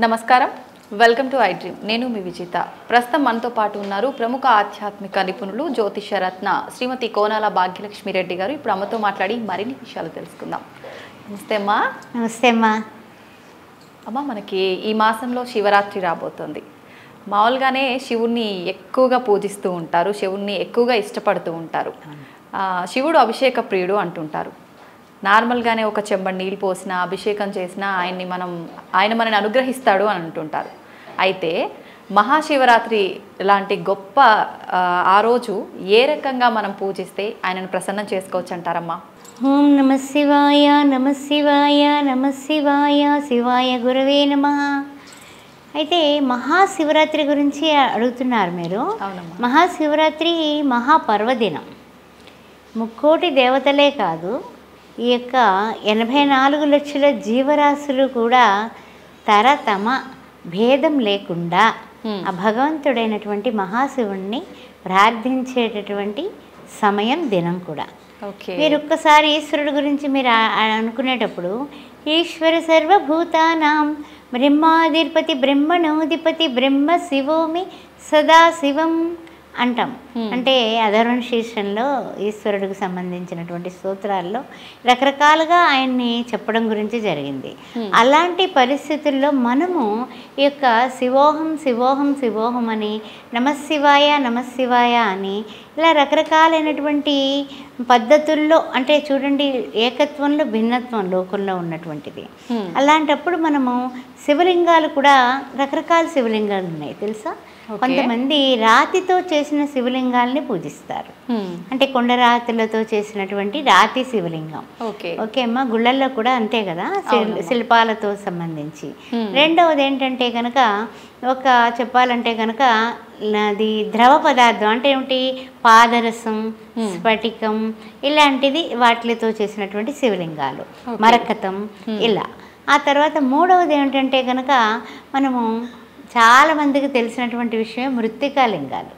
నమస్కారం, welcome to I dream. నేను మీ విజిత. ప్రస్తుతం మనతో పాటు ఉన్నారు ప్రముఖ ఆధ్యాత్మిక నిపుణులు జ్యోతిషరత్న శ్రీమతి కోనాల భాగ్యలక్ష్మి రెడ్డి గారు. ఇప్పుడు అమ్మతో మాట్లాడి మరిన్ని విషయాలు తెలుసుకుందాం. నమస్తే అమ్మా. నమస్తే అమ్మా. అమ్మ, మనకి ఈ మాసంలో శివరాత్రి రాబోతుంది. మామూలుగానే శివుణ్ణి ఎక్కువగా పూజిస్తూ ఉంటారు, శివుణ్ణి ఎక్కువగా ఇష్టపడుతూ ఉంటారు. శివుడు అభిషేక ప్రియుడు అంటుంటారు. నార్మల్గానే ఒక చెంబడి నీళ్ళు పోసినా, అభిషేకం చేసినా ఆయన మనని అనుగ్రహిస్తాడు అని అంటుంటారు. అయితే మహాశివరాత్రి లాంటి గొప్ప ఆ రోజు ఏ రకంగా మనం పూజిస్తే ఆయనను ప్రసన్నం చేసుకోవచ్చు అంటారమ్మా? ఓం నమ శివాయ, నమ శివాయ, నమ శివాయ, శివాయ గురవే నమః. అయితే మహాశివరాత్రి గురించి అడుగుతున్నారు మీరు. మహాశివరాత్రి మహాపర్వదినం. ముక్కోటి దేవతలే కాదు, ఈ యొక్క 84 లక్షల జీవరాశులు కూడా తమ భేదం లేకుండా ఆ భగవంతుడైనటువంటి మహాశివుణ్ణి ప్రార్థించేటటువంటి సమయం, దినం కూడా. మీరు ఒక్కసారి ఈశ్వరుడు గురించి మీరు అనుకునేటప్పుడు ఈశ్వర సర్వభూతానాం బ్రహ్మాధిపతి బ్రహ్మణోధిపతి బ్రహ్మ శివోమి సదాశివం అంటాం. అంటే అధర్వణ శీర్షంలో ఈశ్వరుడికి సంబంధించినటువంటి స్తోత్రాల్లో రకరకాలుగా ఆయన్ని చెప్పడం గురించి జరిగింది. అలాంటి పరిస్థితుల్లో మనము ఈ యొక్క శివోహం శివోహం శివోహం అని, నమశివాయ నమశివాయ అని ఇలా రకరకాలైనటువంటి పద్ధతుల్లో, అంటే చూడండి, ఏకత్వంలో భిన్నత్వం లోకంలో ఉన్నటువంటిది. అలాంటప్పుడు మనము శివలింగాలు కూడా రకరకాల శివలింగాలు ఉన్నాయి తెలుసా. కొంతమంది రాతితో చేసిన శివలింగాల్ని పూజిస్తారు. అంటే కొండరాతులతో చేసినటువంటి రాతి శివలింగం. ఓకే అమ్మా, గుళ్ళల్లో కూడా అంతే కదా, శిల్పాలతో సంబంధించి. రెండవది ఏంటంటే కనుక చెప్పాలంటే కనుక అది ద్రవ పదార్థం, అంటే ఏమిటి, పాదరసం, స్ఫటికం ఇలాంటిది, వాటితో చేసినటువంటి శివలింగాలు, మరకతం ఇలా. ఆ తర్వాత మూడవది ఏమిటంటే కనుక మనము చాలా మందికి తెలిసినటువంటి విషయం మృత్తికా లింగాలు,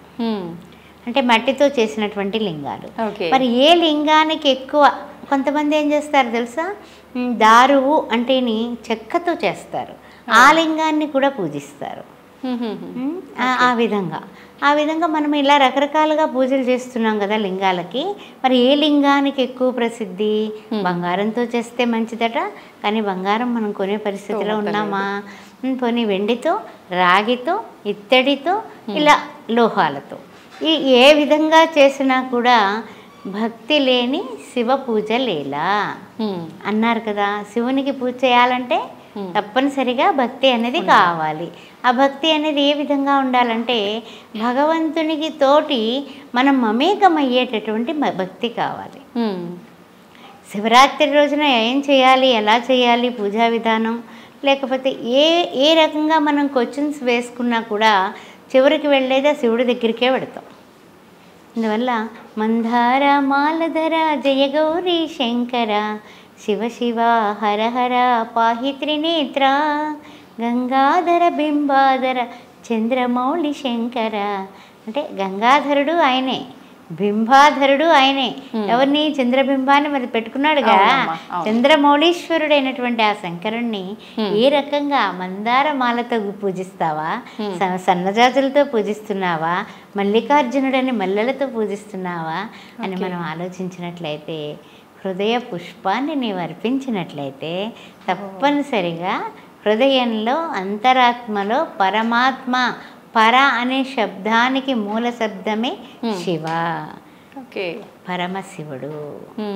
అంటే మట్టితో చేసినటువంటి లింగాలు. మరి ఏ లింగానికి ఎక్కువ, కొంతమంది ఏం చేస్తారు తెలుసా, దారువు అంటేని చెక్కతో చేస్తారు, ఆ లింగాన్ని కూడా పూజిస్తారు. ఆ విధంగా మనం ఇలా రకరకాలుగా పూజలు చేస్తున్నాం కదా లింగాలకి. మరి ఏ లింగానికి ఎక్కువ ప్రసిద్ధి? బంగారంతో చేస్తే మంచిదట, కానీ బంగారం మనం కొనే పరిస్థితిలో ఉన్నామా? పోనీ వెండితో, రాగితో, ఇత్తడితో, ఇలా లోహాలతో, ఏ విధంగా చేసినా కూడా భక్తి లేని శివ పూజ లేలా అన్నారు కదా. శివునికి పూజ చేయాలంటే తప్పనిసరిగా భక్తి అనేది కావాలి. ఆ భక్తి అనేది ఏ విధంగా ఉండాలంటే భగవంతునికి తోటి మనం మమేకమయ్యేటటువంటి భక్తి కావాలి. శివరాత్రి రోజున ఏం చేయాలి, ఎలా చేయాలి పూజా విధానం, లేకపోతే ఏ రకంగా మనం క్వశ్చన్స్ వేసుకున్నా కూడా చివరికి వెళ్ళేదా శివుడి దగ్గరికే పెడతాం. అందువల్ల మందార మాలధర జయ గౌరీ శంకర శివ శివ హర హర పాహి త్రినేత్ర గంగాధర బింబాధర చంద్రమౌళి శంకర. అంటే గంగాధరుడు ఆయనే, బింబాధరుడు ఆయనే. ఎవరిని? చంద్రబింబాన్ని మరి పెట్టుకున్నాడుగా. చంద్రమౌళీశ్వరుడైనటువంటి ఆ శంకరుణ్ణి ఏ రకంగా మందార మాలతో పూజిస్తావా, సన్నజాజులతో పూజిస్తున్నావా, మల్లికార్జునుడని మల్లెలతో పూజిస్తున్నావా అని మనం ఆలోచించినట్లయితే, హృదయ పుష్పాన్ని నీవు అర్పించినట్లయితే తప్పనిసరిగా హృదయంలో, అంతరాత్మలో పరమాత్మ, పర అనే శబ్దానికి మూల శబ్దమే శివ. పరమశివుడు.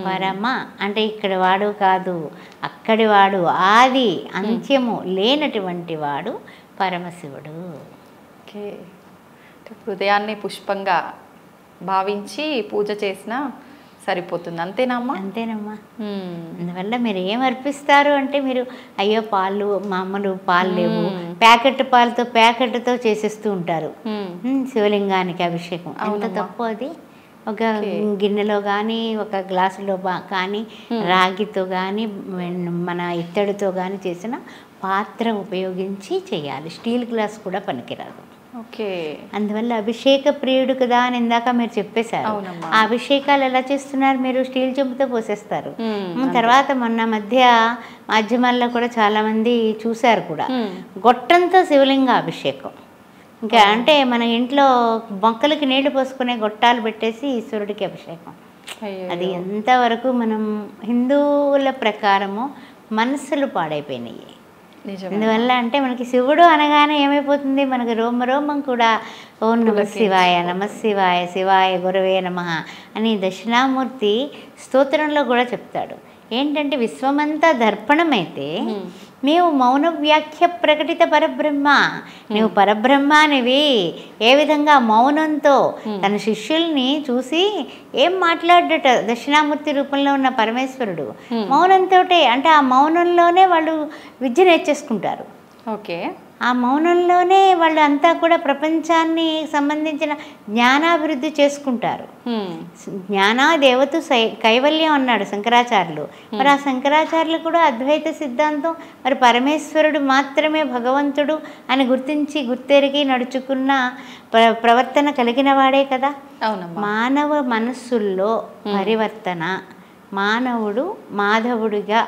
పరమ అంటే ఇక్కడ వాడు కాదు, అక్కడి వాడు, ఆది అంత్యము లేనటువంటి వాడు పరమశివుడు. హృదయాన్ని పుష్పంగా భావించి పూజ చేసిన సరిపోతుంది, అంతేనమ్మా? అంతేనమ్మా. అందువల్ల మీరు ఏం అర్పిస్తారు అంటే, మీరు అయ్యో పాలు, మామూలు పాలు లేవు, ప్యాకెట్తో చేసేస్తూ ఉంటారు శివలింగానికి అభిషేకం. ఎంత తప్పు అది. ఒక గిన్నెలో కానీ, ఒక గ్లాసులో కానీ, రాగితో కానీ, మన ఇత్తడితో కానీ చేసిన పాత్ర ఉపయోగించి చేయాలి. స్టీల్ గ్లాస్ కూడా పనికిరాదు. ఓకే. అందువల్ల అభిషేక ప్రియుడు కదా అని ఇందాక మీరు చెప్పేశారు. అవునమ్మా. ఆ అభిషేకాలు ఎలా చేస్తున్నారు మీరు? స్టీల్ చెంబుతో పోసేస్తారు. తర్వాత మొన్న మధ్య మాధ్యమాల్లో కూడా చాలామంది చూశారు కూడా, గొట్టంతో శివలింగ అభిషేకం. ఇంకా అంటే మన ఇంట్లో మొక్కలకి నీళ్లు పోసుకునే గొట్టాలు పెట్టేసి ఈశ్వరుడికి అభిషేకం. అది ఎంతవరకు మనం హిందువుల ప్రకారము మనస్సులు పాడైపోయినాయి. ఎందువల్ల అంటే మనకి శివుడు అనగానే ఏమైపోతుంది, మనకి రోమం కూడా ఓం నమ శివాయ, నమ శివాయ, శివాయ గురవే నమః అని దక్షిణామూర్తి స్తోత్రంలో కూడా చెప్తాడు. ఏంటంటే విశ్వమంతా దర్పణమైతే నీవు మౌన వ్యాఖ్య ప్రకటిత పరబ్రహ్మ, నీవు పరబ్రహ్మానివి. ఏ విధంగా మౌనంతో తన శిష్యుల్ని చూసి ఏం మాట్లాడట దక్షిణామూర్తి రూపంలో ఉన్న పరమేశ్వరుడు మౌనంతో, అంటే ఆ మౌనంలోనే వాళ్ళు విద్య నేర్చేసుకుంటారు. ఓకే. ఆ మౌనంలోనే వాళ్ళు అంతా కూడా ప్రపంచాన్ని సంబంధించిన జ్ఞానాభివృద్ధి చేసుకుంటారు. జ్ఞానాదేవతు కైవల్యం అన్నాడు శంకరాచార్యులు. మరి ఆ శంకరాచార్యులు కూడా అద్వైత సిద్ధాంతం, మరి పరమేశ్వరుడు మాత్రమే భగవంతుడు అని గుర్తెరిగి నడుచుకున్న ప్రవర్తన కలిగిన వాడే కదా. మానవ మనస్సుల్లో పరివర్తన, మానవుడు మాధవుడిగా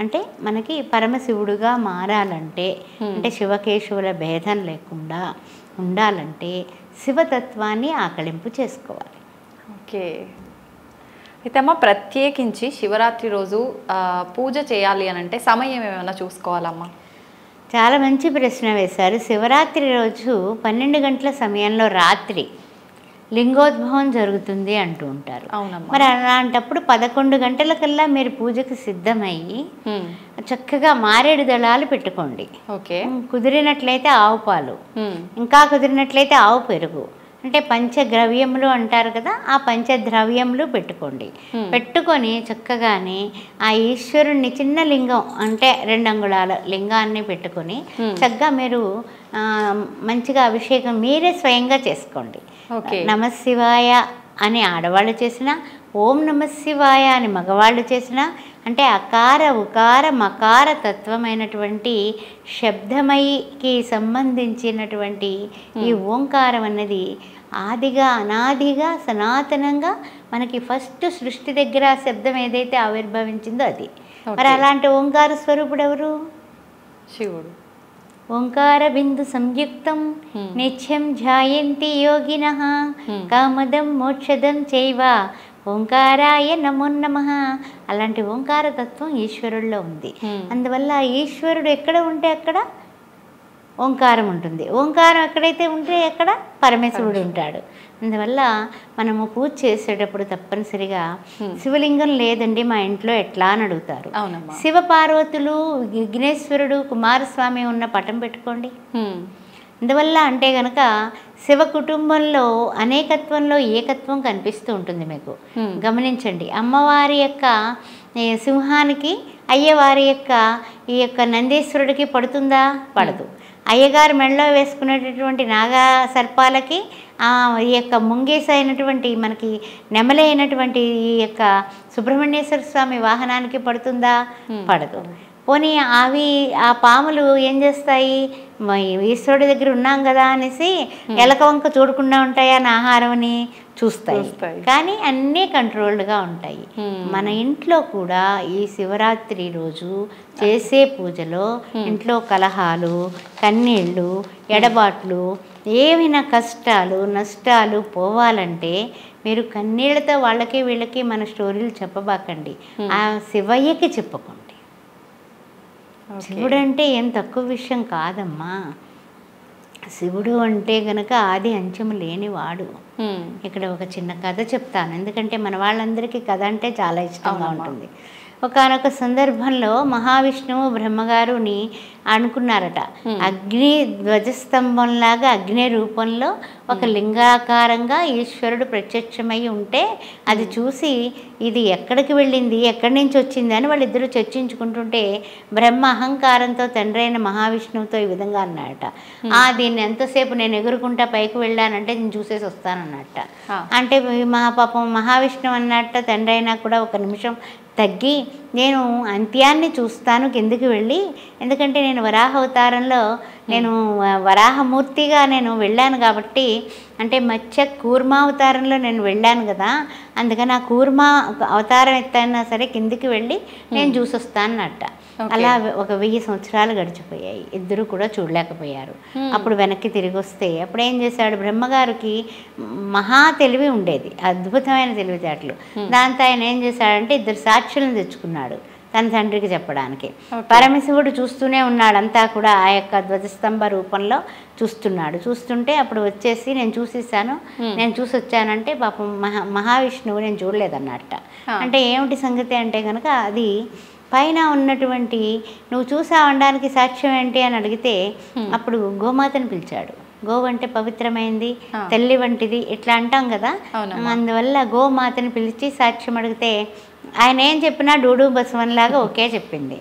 అంటే మనకి పరమశివుడుగా మారాలంటే, అంటే శివకేశవుల భేదం లేకుండా ఉండాలంటే శివతత్వాన్ని ఆకళింపు చేసుకోవాలి. ఓకే. అయితే అమ్మ, ప్రత్యేకించి శివరాత్రి రోజు పూజ చేయాలి అని అంటే సమయం ఏమైనా చూసుకోవాలమ్మా? చాలా మంచి ప్రశ్న వేశారు. శివరాత్రి రోజు 12 గంటల సమయంలో రాత్రి లింగోద్భవం జరుగుతుంది అంటూ ఉంటారు. మరి అలాంటప్పుడు 11 గంటలకల్లా మీరు పూజకు సిద్ధమయ్యి చక్కగా మారేడు దళాలు పెట్టుకోండి. ఓకే. కుదిరినట్లయితే ఆవు పాలు, ఇంకా కుదిరినట్లయితే ఆవు పెరుగు, అంటే పంచద్రవ్యములు అంటారు కదా, ఆ పంచద్రవ్యములు పెట్టుకోండి. పెట్టుకొని చక్కగానే ఆ ఈశ్వరుణ్ణి చిన్న లింగం అంటే 2 అంగుళాల లింగాన్ని పెట్టుకొని చక్కగా మీరు మంచిగా అభిషేకం మీరే స్వయంగా చేసుకోండి. నమశివాయ అని ఆడవాళ్ళు చేసిన, ఓం నమశివాయ అని మగవాళ్ళు చేసిన, అంటే అకార ఉకార మకార తత్వమైనటువంటి శబ్దమయికి సంబంధించినటువంటి ఈ ఓంకారం అన్నది ఆదిగా అనాదిగా సనాతనంగా మనకి ఫస్ట్ సృష్టి దగ్గర శబ్దం ఏదైతే ఆవిర్భవించిందో అది. మరి అలాంటి ఓంకార స్వరూపుడు ఎవరు? శివుడు. ఓంకార బిందు సంయుక్తం నిత్యం ధ్యాయంతి యోగినః కామదం మోక్షదం చైవ ఓంకారాయ నమో నమః. అలాంటి ఓంకార తత్వం ఈశ్వరుల్లో ఉంది. అందువల్ల ఈశ్వరుడు ఎక్కడ ఉంటే అక్కడ ఓంకారం ఉంటుంది, ఓంకారం ఎక్కడైతే ఉంటే అక్కడ పరమేశ్వరుడు ఉంటాడు. అందువల్ల మనము పూజ చేసేటప్పుడు తప్పనిసరిగా శివలింగం లేదండి మా ఇంట్లో ఎట్లా అని అడుగుతారు. శివపార్వతులు, విఘ్నేశ్వరుడు, కుమారస్వామి ఉన్న పటం పెట్టుకోండి. అందువల్ల అంటే కనుక శివ కుటుంబంలో అనేకత్వంలో ఏకత్వం కనిపిస్తూ ఉంటుంది. మీకు గమనించండి, అమ్మవారి యొక్క సింహానికి అయ్యవారి యొక్క ఈ యొక్క నందీశ్వరుడికి పడుతుందా? పడదు. అయ్యగారు మెడలో వేసుకునేటటువంటి నాగా సర్పాలకి ఈ యొక్క ముంగేస అయినటువంటి మనకి నెమలి అయినటువంటి ఈ యొక్క సుబ్రహ్మణ్యేశ్వర స్వామి వాహనానికి పడుతుందా? పడదు. పోనీ అవి ఆ పాములు ఏం చేస్తాయి? ఈశ్వరుడి దగ్గర ఉన్నాం కదా అనేసి ఎలక వంక చూడకుండా ఉంటాయా అని ఆహారంని చూస్తాయి, కానీ అన్నీ కంట్రోల్డ్గా ఉంటాయి. మన ఇంట్లో కూడా ఈ శివరాత్రి రోజు చేసే పూజలో ఇంట్లో కలహాలు, కన్నీళ్ళు, ఎడబాట్లు, ఏమైనా కష్టాలు నష్టాలు పోవాలంటే మీరు కన్నీళ్లతో వాళ్ళకి వీళ్ళకి మన స్టోరీలు చెప్పబాకండి, ఆ శివయ్యకి చెప్పుకోండి. శివుడు అంటే ఏం తక్కువ విషయం కాదమ్మా. శివుడు అంటే గనక ఆది అంచెము లేనివాడు. ఇక్కడ ఒక చిన్న కథ చెప్తాను, ఎందుకంటే మన వాళ్ళందరికీ కథ అంటే చాలా ఇష్టంగా ఉంటుంది. ఒకానొక సందర్భంలో మహావిష్ణువు బ్రహ్మగారుని అనుకున్నారట, అగ్ని ధ్వజస్తంభంలాగా అగ్ని రూపంలో ఒక లింగాకారంగా ఈశ్వరుడు ప్రత్యక్షమై ఉంటే అది చూసి ఇది ఎక్కడికి వెళ్ళింది, ఎక్కడి నుంచి వచ్చింది అని వాళ్ళిద్దరూ చర్చించుకుంటుంటే బ్రహ్మ అహంకారంతో తండ్రి అయిన మహావిష్ణువుతో ఈ విధంగా అన్నాడట, దీన్ని ఎంతసేపు నేను ఎగురుకుంటా పైకి వెళ్ళానంటే నేను చూసేసి వస్తానన్నట్ట. అంటే పాపం మహావిష్ణువు అన్నట్ట తండ్రి అయినా కూడా ఒక నిమిషం తగ్గి నేను అంత్యాన్ని చూస్తాను కిందికి వెళ్ళి, ఎందుకంటే నేను వరాహ అవతారంలో నేను వరాహమూర్తిగా నేను వెళ్ళాను కాబట్టి, అంటే మత్స్య కూర్మావతారంలో నేను వెళ్ళాను కదా, అందుకని ఆ కూర్మ అవతారం ఎత్తైనా సరే కిందికి వెళ్ళి నేను చూసొస్తానన్నట్ట. అలా ఒక 1000 సంవత్సరాలు గడిచిపోయాయి. ఇద్దరు కూడా చూడలేకపోయారు. అప్పుడు వెనక్కి తిరిగి వస్తే అప్పుడు ఏం చేశాడు, బ్రహ్మగారికి మహా తెలివి ఉండేది, అద్భుతమైన తెలివితేటలు. దాంతో ఆయన ఏం చేశాడంటే 2 సాక్షులను తెచ్చుకున్నాడు తన తండ్రికి చెప్పడానికి. పరమశివుడు చూస్తూనే ఉన్నాడు, అంతా కూడా ఆ యొక్క ధ్వజస్తంభ రూపంలో చూస్తున్నాడు. చూస్తుంటే అప్పుడు వచ్చేసి నేను చూసేసాను, నేను చూసి వచ్చానంటే పాపం మహావిష్ణువు నేను చూడలేదన్నట్ట. అంటే ఏమిటి సంగతి అంటే కనుక అది పైన ఉన్నటువంటి నువ్వు చూసావనడానికి సాక్ష్యం ఏంటి అని అడిగితే అప్పుడు గోమాతను పిలిచాడు. గోవు అంటే పవిత్రమైంది, తల్లి వంటిది ఇట్లా అంటాం కదా, అందువల్ల గోమాతని పిలిచి సాక్ష్యం అడిగితే ఆయన ఏం చెప్పినా డూడు బసవన్లాగా ఒకే చెప్పింది.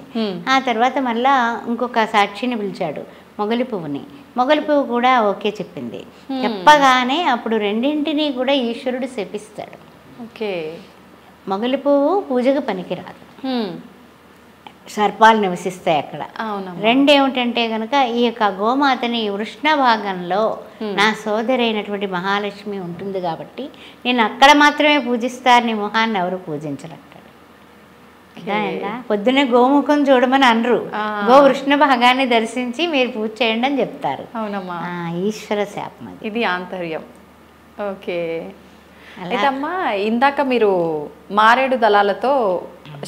ఆ తర్వాత మళ్ళా ఇంకొక సాక్షిని పిలిచాడు, మొగలి పువ్వుని. మొగలి పువ్వు కూడా ఓకే చెప్పింది. చెప్పగానే అప్పుడు రెండింటినీ కూడా ఈశ్వరుడు శపిస్తాడు. ఓకే, మొగలి పువ్వు పూజకు పనికిరాదు, సర్పాలు నివసిస్తాయి అక్కడ. రెండేమిటంటే కనుక ఈ యొక్క గోమాతని వృష్ణ భాగంలో నా సోదరైనటువంటి మహాలక్ష్మి ఉంటుంది కాబట్టి నేను అక్కడ మాత్రమే పూజిస్తారు, నీ మొహాన్ని ఎవరు పూజించరంటాడు. పొద్దునే గోముఖం చూడమని అనరు, గో వృష్ణ భాగాన్ని దర్శించి మీరు పూజ చేయండి అని చెప్తారు. అవునమ్మా, ఈశ్వర శాపం అది, ఇది ఆంతర్యం. ఓకే, అయితే అమ్మా ఇందాక మీరు మారేడు దళాలతో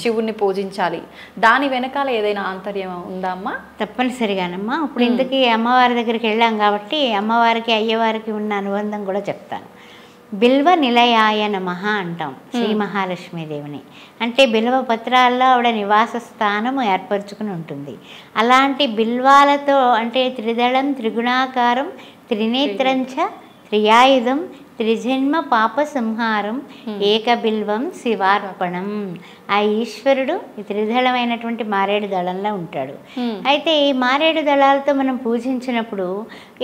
శివుణ్ణి పూజించాలి, దాని వెనకాల ఏదైనా ఆంతర్యం ఉందా అమ్మా? తప్పనిసరిగానమ్మా. ఇప్పుడు ఇంతకీ అమ్మవారి దగ్గరికి వెళ్ళాం కాబట్టి అమ్మవారికి అయ్యవారికి ఉన్న అనుబంధం కూడా చెప్తాను. బిల్వ నిలయాయ నమః అంటాం శ్రీ మహాలక్ష్మీదేవిని. అంటే బిల్వ పత్రాల్లో ఆవిడ నివాస స్థానం ఏర్పరచుకుని ఉంటుంది. అలాంటి బిల్వాలతో అంటే త్రిదళం త్రిగుణాకారం త్రినేత్రంచ త్రియాయుధం త్రిజన్మ పాప సంహారం ఏకబిల్వం శివార్పణం. ఆ ఈశ్వరుడు ఈ త్రిదళమైనటువంటి మారేడు దళంలో ఉంటాడు. అయితే ఈ మారేడు దళాలతో మనం పూజించినప్పుడు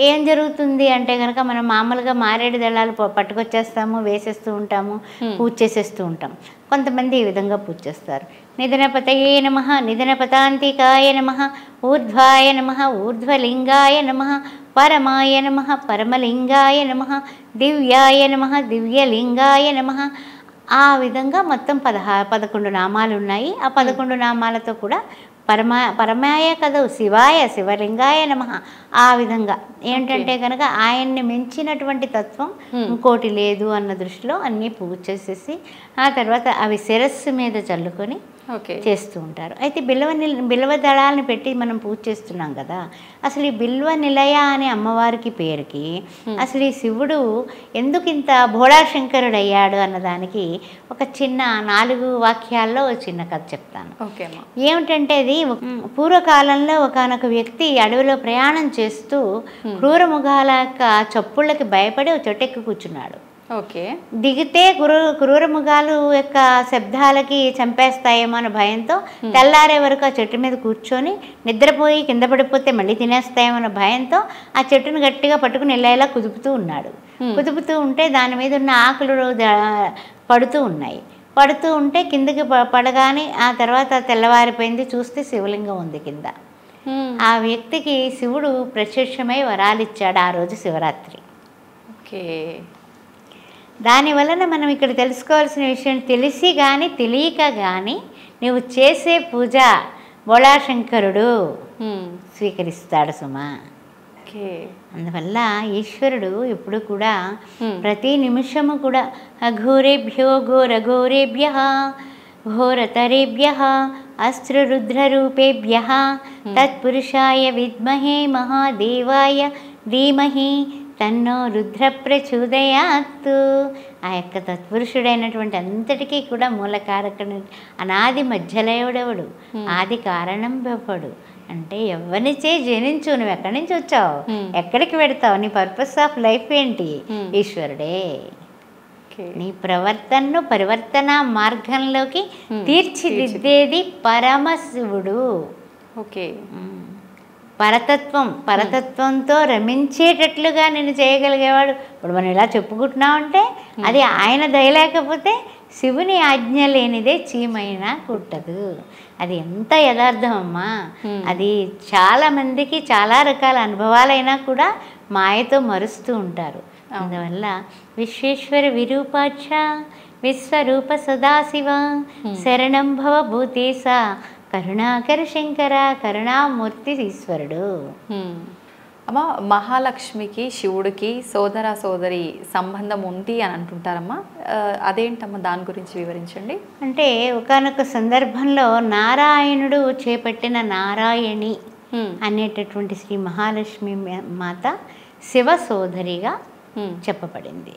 ఏం జరుగుతుంది అంటే కనుక మనం మామూలుగా మారేడు దళాలు పట్టుకొచ్చేస్తాము, వేసేస్తూ ఉంటాము, పూజ చేసేస్తూ ఉంటాం. కొంతమంది ఈ విధంగా పూజ చేస్తారు. నిధనపతయే నమః, నిధనపతాంతికాయ నమః, ఊర్ధ్వాయ నమః, ఊర్ధ్వలింగాయ నమః, పరమాయ నమః, పరమలింగాయ నమః, దివ్యాయ నమః, దివ్యలింగాయ నమః. ఆ విధంగా మొత్తం 11 నామాలు ఉన్నాయి. ఆ 11 నామాలతో కూడా పరమాయ కదా శివాయ, శివలింగాయ నమః. ఆ విధంగా ఏంటంటే కనుక ఆయన్ని మించినటువంటి తత్వం ఇంకోటి లేదు అన్న దృష్టిలో అన్నీ పూజ చేసేసి ఆ తర్వాత అవి శిరస్సు మీద చల్లుకొని చేస్తూ ఉంటారు. అయితే బిల్వ దళాలను పెట్టి మనం పూజ చేస్తున్నాం కదా, అసలు ఈ బిల్వ నిలయ అనే అమ్మవారికి పేరుకి అసలు ఈ శివుడు ఎందుకు ఇంత భోళాశంకరుడు అయ్యాడు అన్నదానికి ఒక చిన్న 4 వాక్యాల్లో చిన్న కథ చెప్తాను. ఏమిటంటే అది పూర్వకాలంలో ఒకానొక వ్యక్తి అడవిలో ప్రయాణం చేస్తూ క్రూరముఖాల యొక్క చప్పుళ్ళకి భయపడి ఒక చెట్టెక్కి కూర్చున్నాడు. దిగితే క్రూరముఖాలు యొక్క శబ్దాలకి చంపేస్తాయేమో అన్న భయంతో తెల్లారే వరకు ఆ చెట్టు మీద కూర్చొని నిద్రపోయి కింద పడిపోతే మళ్ళీ తినేస్తాయేమో అన్న భయంతో ఆ చెట్టును గట్టిగా పట్టుకుని ఇలా కుదుపుతూ ఉన్నాడు. కుదుపుతూ ఉంటే దాని మీద ఉన్న ఆకులు పడుతూ ఉన్నాయి. పడుతూ ఉంటే కిందకి పడగానే ఆ తర్వాత తెల్లవారిపోయింది, చూస్తే శివలింగం ఉంది కింద. ఆ వ్యక్తికి శివుడు ప్రత్యక్షమై వరాలిచ్చాడు ఆ రోజు శివరాత్రి. దానివలన మనం ఇక్కడ తెలుసుకోవాల్సిన విషయం, తెలిసి కానీ తెలియక కానీ నువ్వు చేసే పూజ బోళాశంకరుడు స్వీకరిస్తాడు సుమా. అందువల్ల ఈశ్వరుడు ఎప్పుడు కూడా ప్రతి నిమిషము కూడా అఘోరేభ్యో ఘోరఘోరేభ్య ఘోరతరేభ్య అస్త్రరుద్రరూపేభ్య తత్పురుషాయ విద్మహే మహాదేవాయ ధీమహి తన్నో రుద్ర ప్రచోదయాత్తు. ఆ యొక్క తత్పురుషుడైనటువంటి అంతటికీ కూడా మూలకారకుడు, అనాది మధ్యలయుడెవడు, ఆది కారణం బెవ్వడు. అంటే ఎవరినిచే జనించు, నువ్వు ఎక్కడి నుంచి వచ్చావు, ఎక్కడికి పెడతావు, నీ పర్పస్ ఆఫ్ లైఫ్ ఏంటి, ఈశ్వరుడే. నీ ప్రవర్తనను పరివర్తన మార్గంలోకి తీర్చిదిద్దేది పరమశివుడు. పరతత్వంతో రమించేటట్లుగా నేను చేయగలిగేవాడు. ఇప్పుడు మనం ఇలా చెప్పుకుంటున్నామంటే అది ఆయన దయ లేకపోతే శివుని ఆజ్ఞ లేనిదే చీమైనా కుట్టదు. అది ఎంత యథార్థం అమ్మా. అది చాలా మందికి చాలా రకాల అనుభవాలైనా కూడా మాయతో మరుస్తూ ఉంటారు. అందువల్ల విశ్వేశ్వర విరూపాక్ష విశ్వరూప సదాశివ శరణం భవ భూతేశ కరుణాకర శంకర కరుణామూర్తి ఈశ్వరుడు. అమ్మ, మహాలక్ష్మికి శివుడికి సోదర సోదరి సంబంధం ఉంది అని అంటుంటారమ్మా. అదేంటమ్మా, దాని గురించి వివరించండి. అంటే ఒకానొక సందర్భంలో నారాయణుడు చేపట్టిన నారాయణి అనేటటువంటి శ్రీ మహాలక్ష్మి మాత శివ సోదరిగా చెప్పబడింది.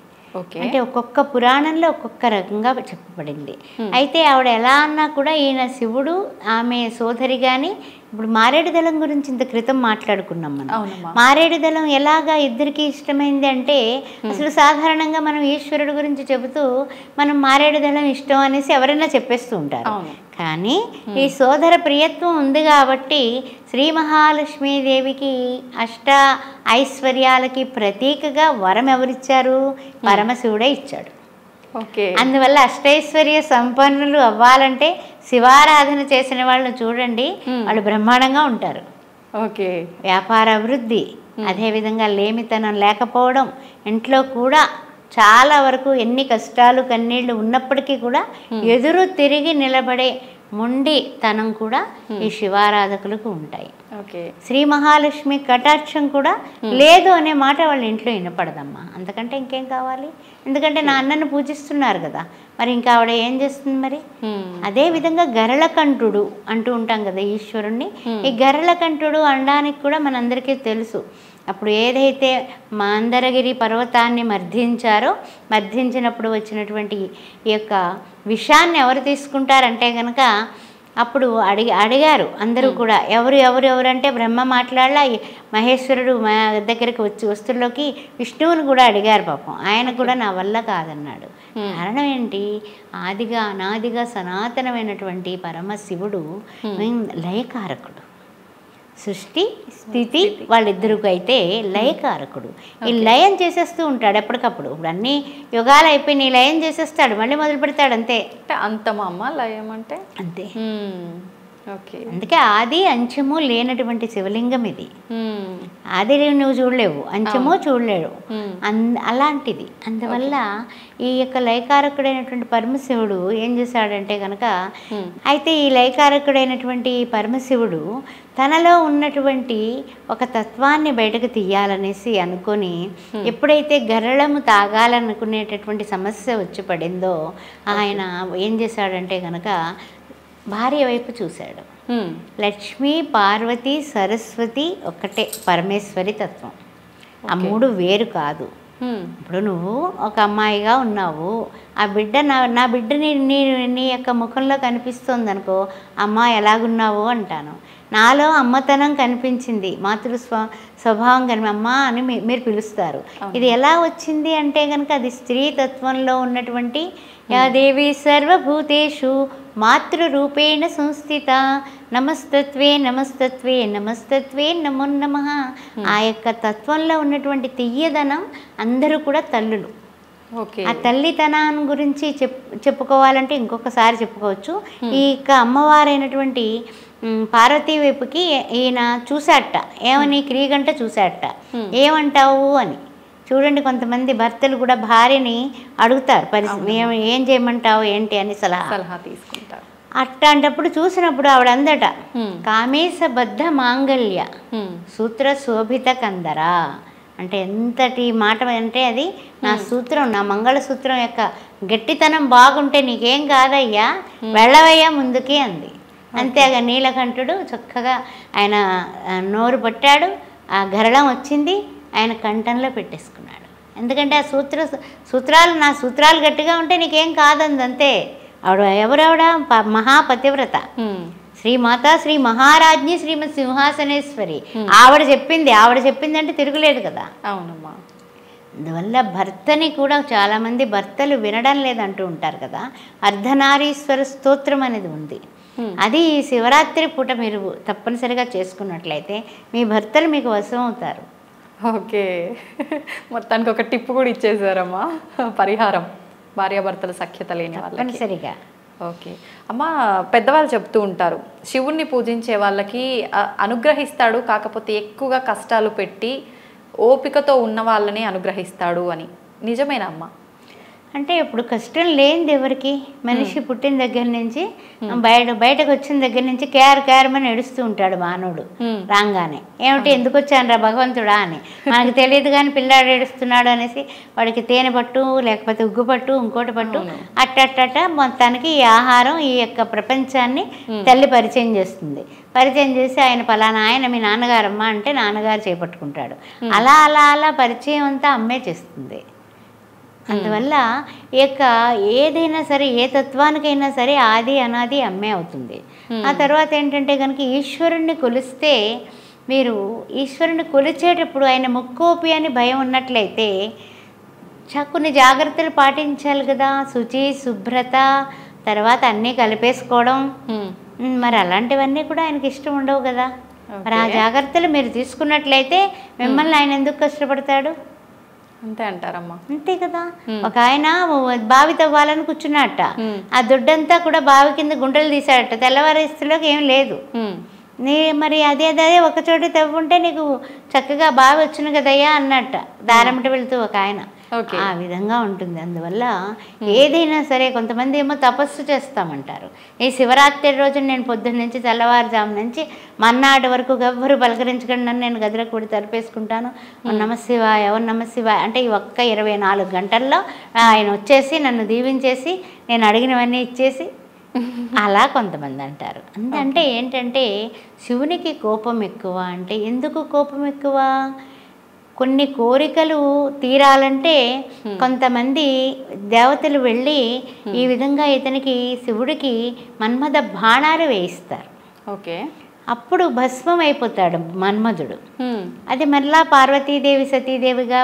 అంటే ఒక్కొక్క పురాణంలో ఒక్కొక్క రకంగా చెప్పబడింది. అయితే ఆవిడ ఎలా అన్నా కూడా ఈయన శివుడు ఆమె సోదరి. కానీ ఇప్పుడు మారేడు దళం గురించి ఇంత క్రితం మాట్లాడుకున్నాం మనం. మారేడు దళం ఎలాగా ఇద్దరికి ఇష్టమైంది అంటే అసలు సాధారణంగా మనం ఈశ్వరుడు గురించి చెబుతూ మనం మారేడు దళం ఇష్టం అనేసి ఎవరైనా చెప్పేస్తూ ఉంటారు. కానీ ఈ సోదర ప్రియత్వం ఉంది కాబట్టి శ్రీ మహాలక్ష్మీదేవికి అష్ట ఐశ్వర్యాలకి ప్రతీకగా వరం ఎవరిచ్చారు? పరమశివుడే ఇచ్చాడు. అందువల్ల అష్టైశ్వర్య సంపన్నులు అవ్వాలంటే శివారాధన చేసిన వాళ్ళని చూడండి, వాళ్ళు బ్రహ్మాండంగా ఉంటారు. వ్యాపార అభివృద్ధి, అదేవిధంగా లేమితనం లేకపోవడం, ఇంట్లో కూడా చాలా వరకు ఎన్ని కష్టాలు కన్నీళ్లు ఉన్నప్పటికీ కూడా ఎదురు తిరిగి నిలబడే మొండితనం కూడా ఈ శివారాధకులకు ఉంటాయి. శ్రీ మహాలక్ష్మి కటాక్షం కూడా లేదు అనే మాట వాళ్ళ ఇంట్లో వినపడదమ్మా. అంతకంటే ఇంకేం కావాలి? ఎందుకంటే నా అన్నను పూజిస్తున్నారు కదా, మరి ఇంకా ఆవిడ ఏం చేస్తుంది మరి? అదే విధంగా గరళకంఠుడు అంటూ ఉంటాం కదా ఈశ్వరుణ్ణి. ఈ గరళకంఠుడు అనడానికి కూడా మనందరికీ తెలుసు. అప్పుడు ఏదైతే మాందరగిరి పర్వతాన్ని మర్దించినప్పుడు వచ్చినటువంటి ఈ యొక్క విషాన్ని ఎవరు తీసుకుంటారంటే కనుక అప్పుడు అడిగారు అందరూ కూడా. ఎవరంటే బ్రహ్మ మాట్లాడలా, మహేశ్వరుడు మా దగ్గరికి వస్తుల్లోకి విష్ణువుని కూడా అడిగారు. పాపం ఆయన కూడా నా వల్ల కాదన్నాడు. కారణం ఏంటి? ఆదిగా అనాదిగా సనాతనమైనటువంటి పరమశివుడు లయకారకుడు. సృష్టి స్థితి వాళ్ళిద్దరికి అయితే లయకారకుడు. ఈ లయం చేసేస్తూ ఉంటాడు ఎప్పటికప్పుడు. ఇప్పుడు అన్ని యుగాలు అయిపోయి నీ లయం చేసేస్తాడు, మళ్ళీ మొదలు పెడతాడు. అంతే. అంతమా అమ్మ లయం అంటే? అంతే. అందుకే ఆది అంచము లేనటువంటి శివలింగం ఇది. ఆది నువ్వు చూడలేవు, అంచము చూడలేవు, అలాంటిది. అందువల్ల ఈ యొక్క లయకారకుడైనటువంటి పరమశివుడు ఏం చేశాడంటే కనుక, అయితే ఈ లయకారకుడైనటువంటి పరమశివుడు తనలో ఉన్నటువంటి ఒక తత్వాన్ని బయటకు తీయాలనేసి అనుకొని ఎప్పుడైతే గరళము తాగాలనుకునేటటువంటి సమస్య వచ్చి పడిందో ఆయన ఏం చేశాడంటే కనుక భార్య వైపు చూశాడు. లక్ష్మీ పార్వతి సరస్వతి ఒక్కటే పరమేశ్వరి తత్వం. ఆ మూడు వేరు కాదు. ఇప్పుడు నువ్వు ఒక అమ్మాయిగా ఉన్నావు, ఆ బిడ్డ నా బిడ్డ నీ యొక్క ముఖంలో కనిపిస్తుంది అనుకో, అమ్మ ఎలాగున్నావు అంటాను. నాలో అమ్మతనం కనిపించింది, మాతృ స్వభావం అమ్మ అని మీరు పిలుస్తారు. ఇది ఎలా వచ్చింది అంటే కనుక అది స్త్రీ తత్వంలో ఉన్నటువంటి యా దేవి సర్వభూతేషు మాతృరూపేణ సంస్థిత నమస్తత్వే నమస్తత్వే నమస్తత్వే నమో నమః. ఆ యొక్క తత్వంలో ఉన్నటువంటి తియ్యదనం అందరూ కూడా తల్లులు. ఆ తల్లితనాన్ని గురించి చెప్పుకోవాలంటే ఇంకొకసారి చెప్పుకోవచ్చు. ఈ యొక్క అమ్మవారైనటువంటి పార్వతీ వైపుకి ఈయన చూశాట. ఏమని? క్రీగంట చూశాట. ఏమంటావు అని. చూడండి, కొంతమంది భర్తలు కూడా భార్యని అడుగుతారు, ఏం చేయమంటావు ఏంటి అని సలహా తీసుకుంటారు. అట్లాంటప్పుడు చూసినప్పుడు ఆవిడ అందట కామేశబద్ధ మాంగళ్య సూత్ర శోభిత కందర అంటే ఎంతటి మాట అంటే అది నా సూత్రం, నా మంగళసూత్రం యొక్క గట్టితనం బాగుంటే నీకేం కాదయ్యా, వెళ్ళవయ్యా ముందుకి అంది. అంతేగా నీలకంఠుడు చక్కగా ఆయన నోరు పట్టాడు, ఆ గరళం వచ్చింది, ఆయన కంఠంలో పెట్టేసుకున్నాడు. ఎందుకంటే ఆ సూత్రాలు నా సూత్రాలు గట్టిగా ఉంటే నీకేం కాదంది. అంతే. ఆవిడ ఎవరావిడ? మహాపతివ్రత శ్రీమాత శ్రీ మహారాజ్ఞి శ్రీమతి సింహాసనేశ్వరి. ఆవిడ చెప్పింది అంటే తిరుగులేదు కదా. అవునమ్మా. అందువల్ల భర్తని కూడా చాలామంది భర్తలు వినడం లేదంటూ ఉంటారు కదా. అర్ధనారీశ్వర స్తోత్రం అనేది ఉంది. అది శివరాత్రి పూట మీరు తప్పనిసరిగా చేసుకున్నట్లయితే మీ భర్తలు మీకు వశం అవుతారు. ఓకే, మొత్తానికి ఒక టిప్ కూడా ఇచ్చేసారమ్మా, పరిహారం. భార్యాభర్తల సఖ్యత లేని వాళ్ళకి. తప్పనిసరిగా. ఓకే అమ్మ, పెద్దవాళ్ళు చెప్తూ ఉంటారు శివుణ్ణి పూజించే వాళ్ళకి అనుగ్రహిస్తాడు, కాకపోతే ఎక్కువగా కష్టాలు పెట్టి ఓపికతో ఉన్న వాళ్ళని అనుగ్రహిస్తాడు అని. నిజమేనా అమ్మ? అంటే ఇప్పుడు కష్టం లేనిది ఎవరికి? మనిషి పుట్టిన దగ్గర నుంచి బయటకు వచ్చిన దగ్గర నుంచి కేరమని ఏడుస్తూ ఉంటాడు మానవుడు రాగానే. ఏమిటి ఎందుకు వచ్చాను రా భగవంతుడా అని మనకు తెలియదు, కానీ పిల్లాడు ఏడుస్తున్నాడు అనేసి వాడికి తేనె పట్టు లేకపోతే ఉగ్గు పట్టు ఇంకోటి పట్టు అట్టట్టట మొత్తానికి ఈ ఆహారం ఈ యొక్క ప్రపంచాన్ని తల్లి పరిచయం చేస్తుంది. పరిచయం చేసి ఆయన పలానా ఆయన మీ నాన్నగారమ్మ అంటే నాన్నగారు చేపట్టుకుంటాడు. అలా అలా అలా పరిచయం అంతా అమ్మే చేస్తుంది. అందువల్ల ఈ యొక్క ఏదైనా సరే ఏ తత్వానికైనా సరే ఆది అనాది అమ్మే అవుతుంది. ఆ తర్వాత ఏంటంటే కనుక ఈశ్వరుణ్ణి కొలిస్తే, మీరు ఈశ్వరుని కొలిచేటప్పుడు ఆయన ముక్కోపి అని భయం ఉన్నట్లయితే కొన్ని జాగ్రత్తలు పాటించాలి కదా. శుచి, శుభ్రత, తర్వాత అన్నీ కలిపేసుకోవడం, మరి అలాంటివన్నీ కూడా ఆయనకి ఇష్టం ఉండవు కదా. మరి ఆ జాగ్రత్తలు మీరు తీసుకున్నట్లయితే మిమ్మల్ని ఆయన ఎందుకు కష్టపడతాడు? అంతే అంటారమ్మా. అంతే కదా. ఒక ఆయన బావి తవ్వాలని కూర్చున్నట్ట, ఆ దొడ్డంతా కూడా బావి కింద గుంటలు తీసాడట. తెల్లవారేస్తులోకి ఏం లేదు. మరి అదే ఒక చోట తవ్వుంటే నీకు చక్కగా బావి వచ్చును కదయ్యా అన్నట్ట దారమిట వెళుతూ ఒక ఆయన. ఆ విధంగా ఉంటుంది. అందువల్ల ఏదైనా సరే కొంతమంది ఏమో తపస్సు చేస్తామంటారు. ఈ శివరాత్రి రోజున నేను పొద్దున్న నుంచి తెల్లవారుజాము నుంచి మన్నాటి వరకు ఎవ్వరు పలకరించకుండా నన్ను నేను గదిలోకి కూడా తరిపేసుకుంటాను. నమశివాయ నమశివాయ అంటే ఈ ఒక్క 24 గంటల్లో ఆయన వచ్చేసి నన్ను దీవించేసి నేను అడిగినవన్నీ ఇచ్చేసి అలా కొంతమంది అంటారు. అంటే ఏంటంటే శివునికి కోపం ఎక్కువ. అంటే ఎందుకు కోపం ఎక్కువ? కొన్ని కోరికలు తీరాలంటే కొంతమంది దేవతలు వెళ్ళి ఈ విధంగా ఇతనికి శివుడికి మన్మథ బాణాలు వేయిస్తారు. ఓకే, అప్పుడు భస్మం అయిపోతాడు మన్మధుడు. అది మళ్ళా పార్వతీదేవి సతీదేవిగా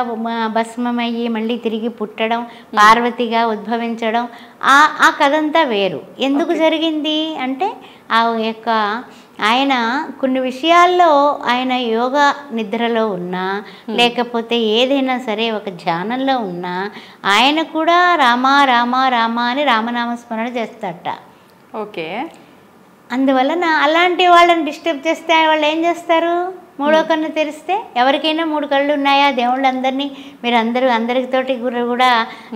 భస్మమయ్యి మళ్ళీ తిరిగి పుట్టడం, పార్వతిగా ఉద్భవించడం, ఆ కథంతా వేరు. ఎందుకు జరిగింది అంటే ఆ యొక్క ఆయన కొన్ని విషయాల్లో ఆయన యోగా నిద్రలో ఉన్నా లేకపోతే ఏదైనా సరే ఒక ధ్యానంలో ఉన్నా ఆయన కూడా రామ రామ రామ అని రామనామస్మరణ చేస్తాడట. ఓకే, అందువలన అలాంటి వాళ్ళని డిస్టర్బ్ చేస్తే వాళ్ళు ఏం చేస్తారు? మూడో కన్ను తెరిస్తే ఎవరికైనా 3 కళ్ళు ఉన్నాయా? దేవుళ్ళందరినీ మీరు అందరితోటి కూడా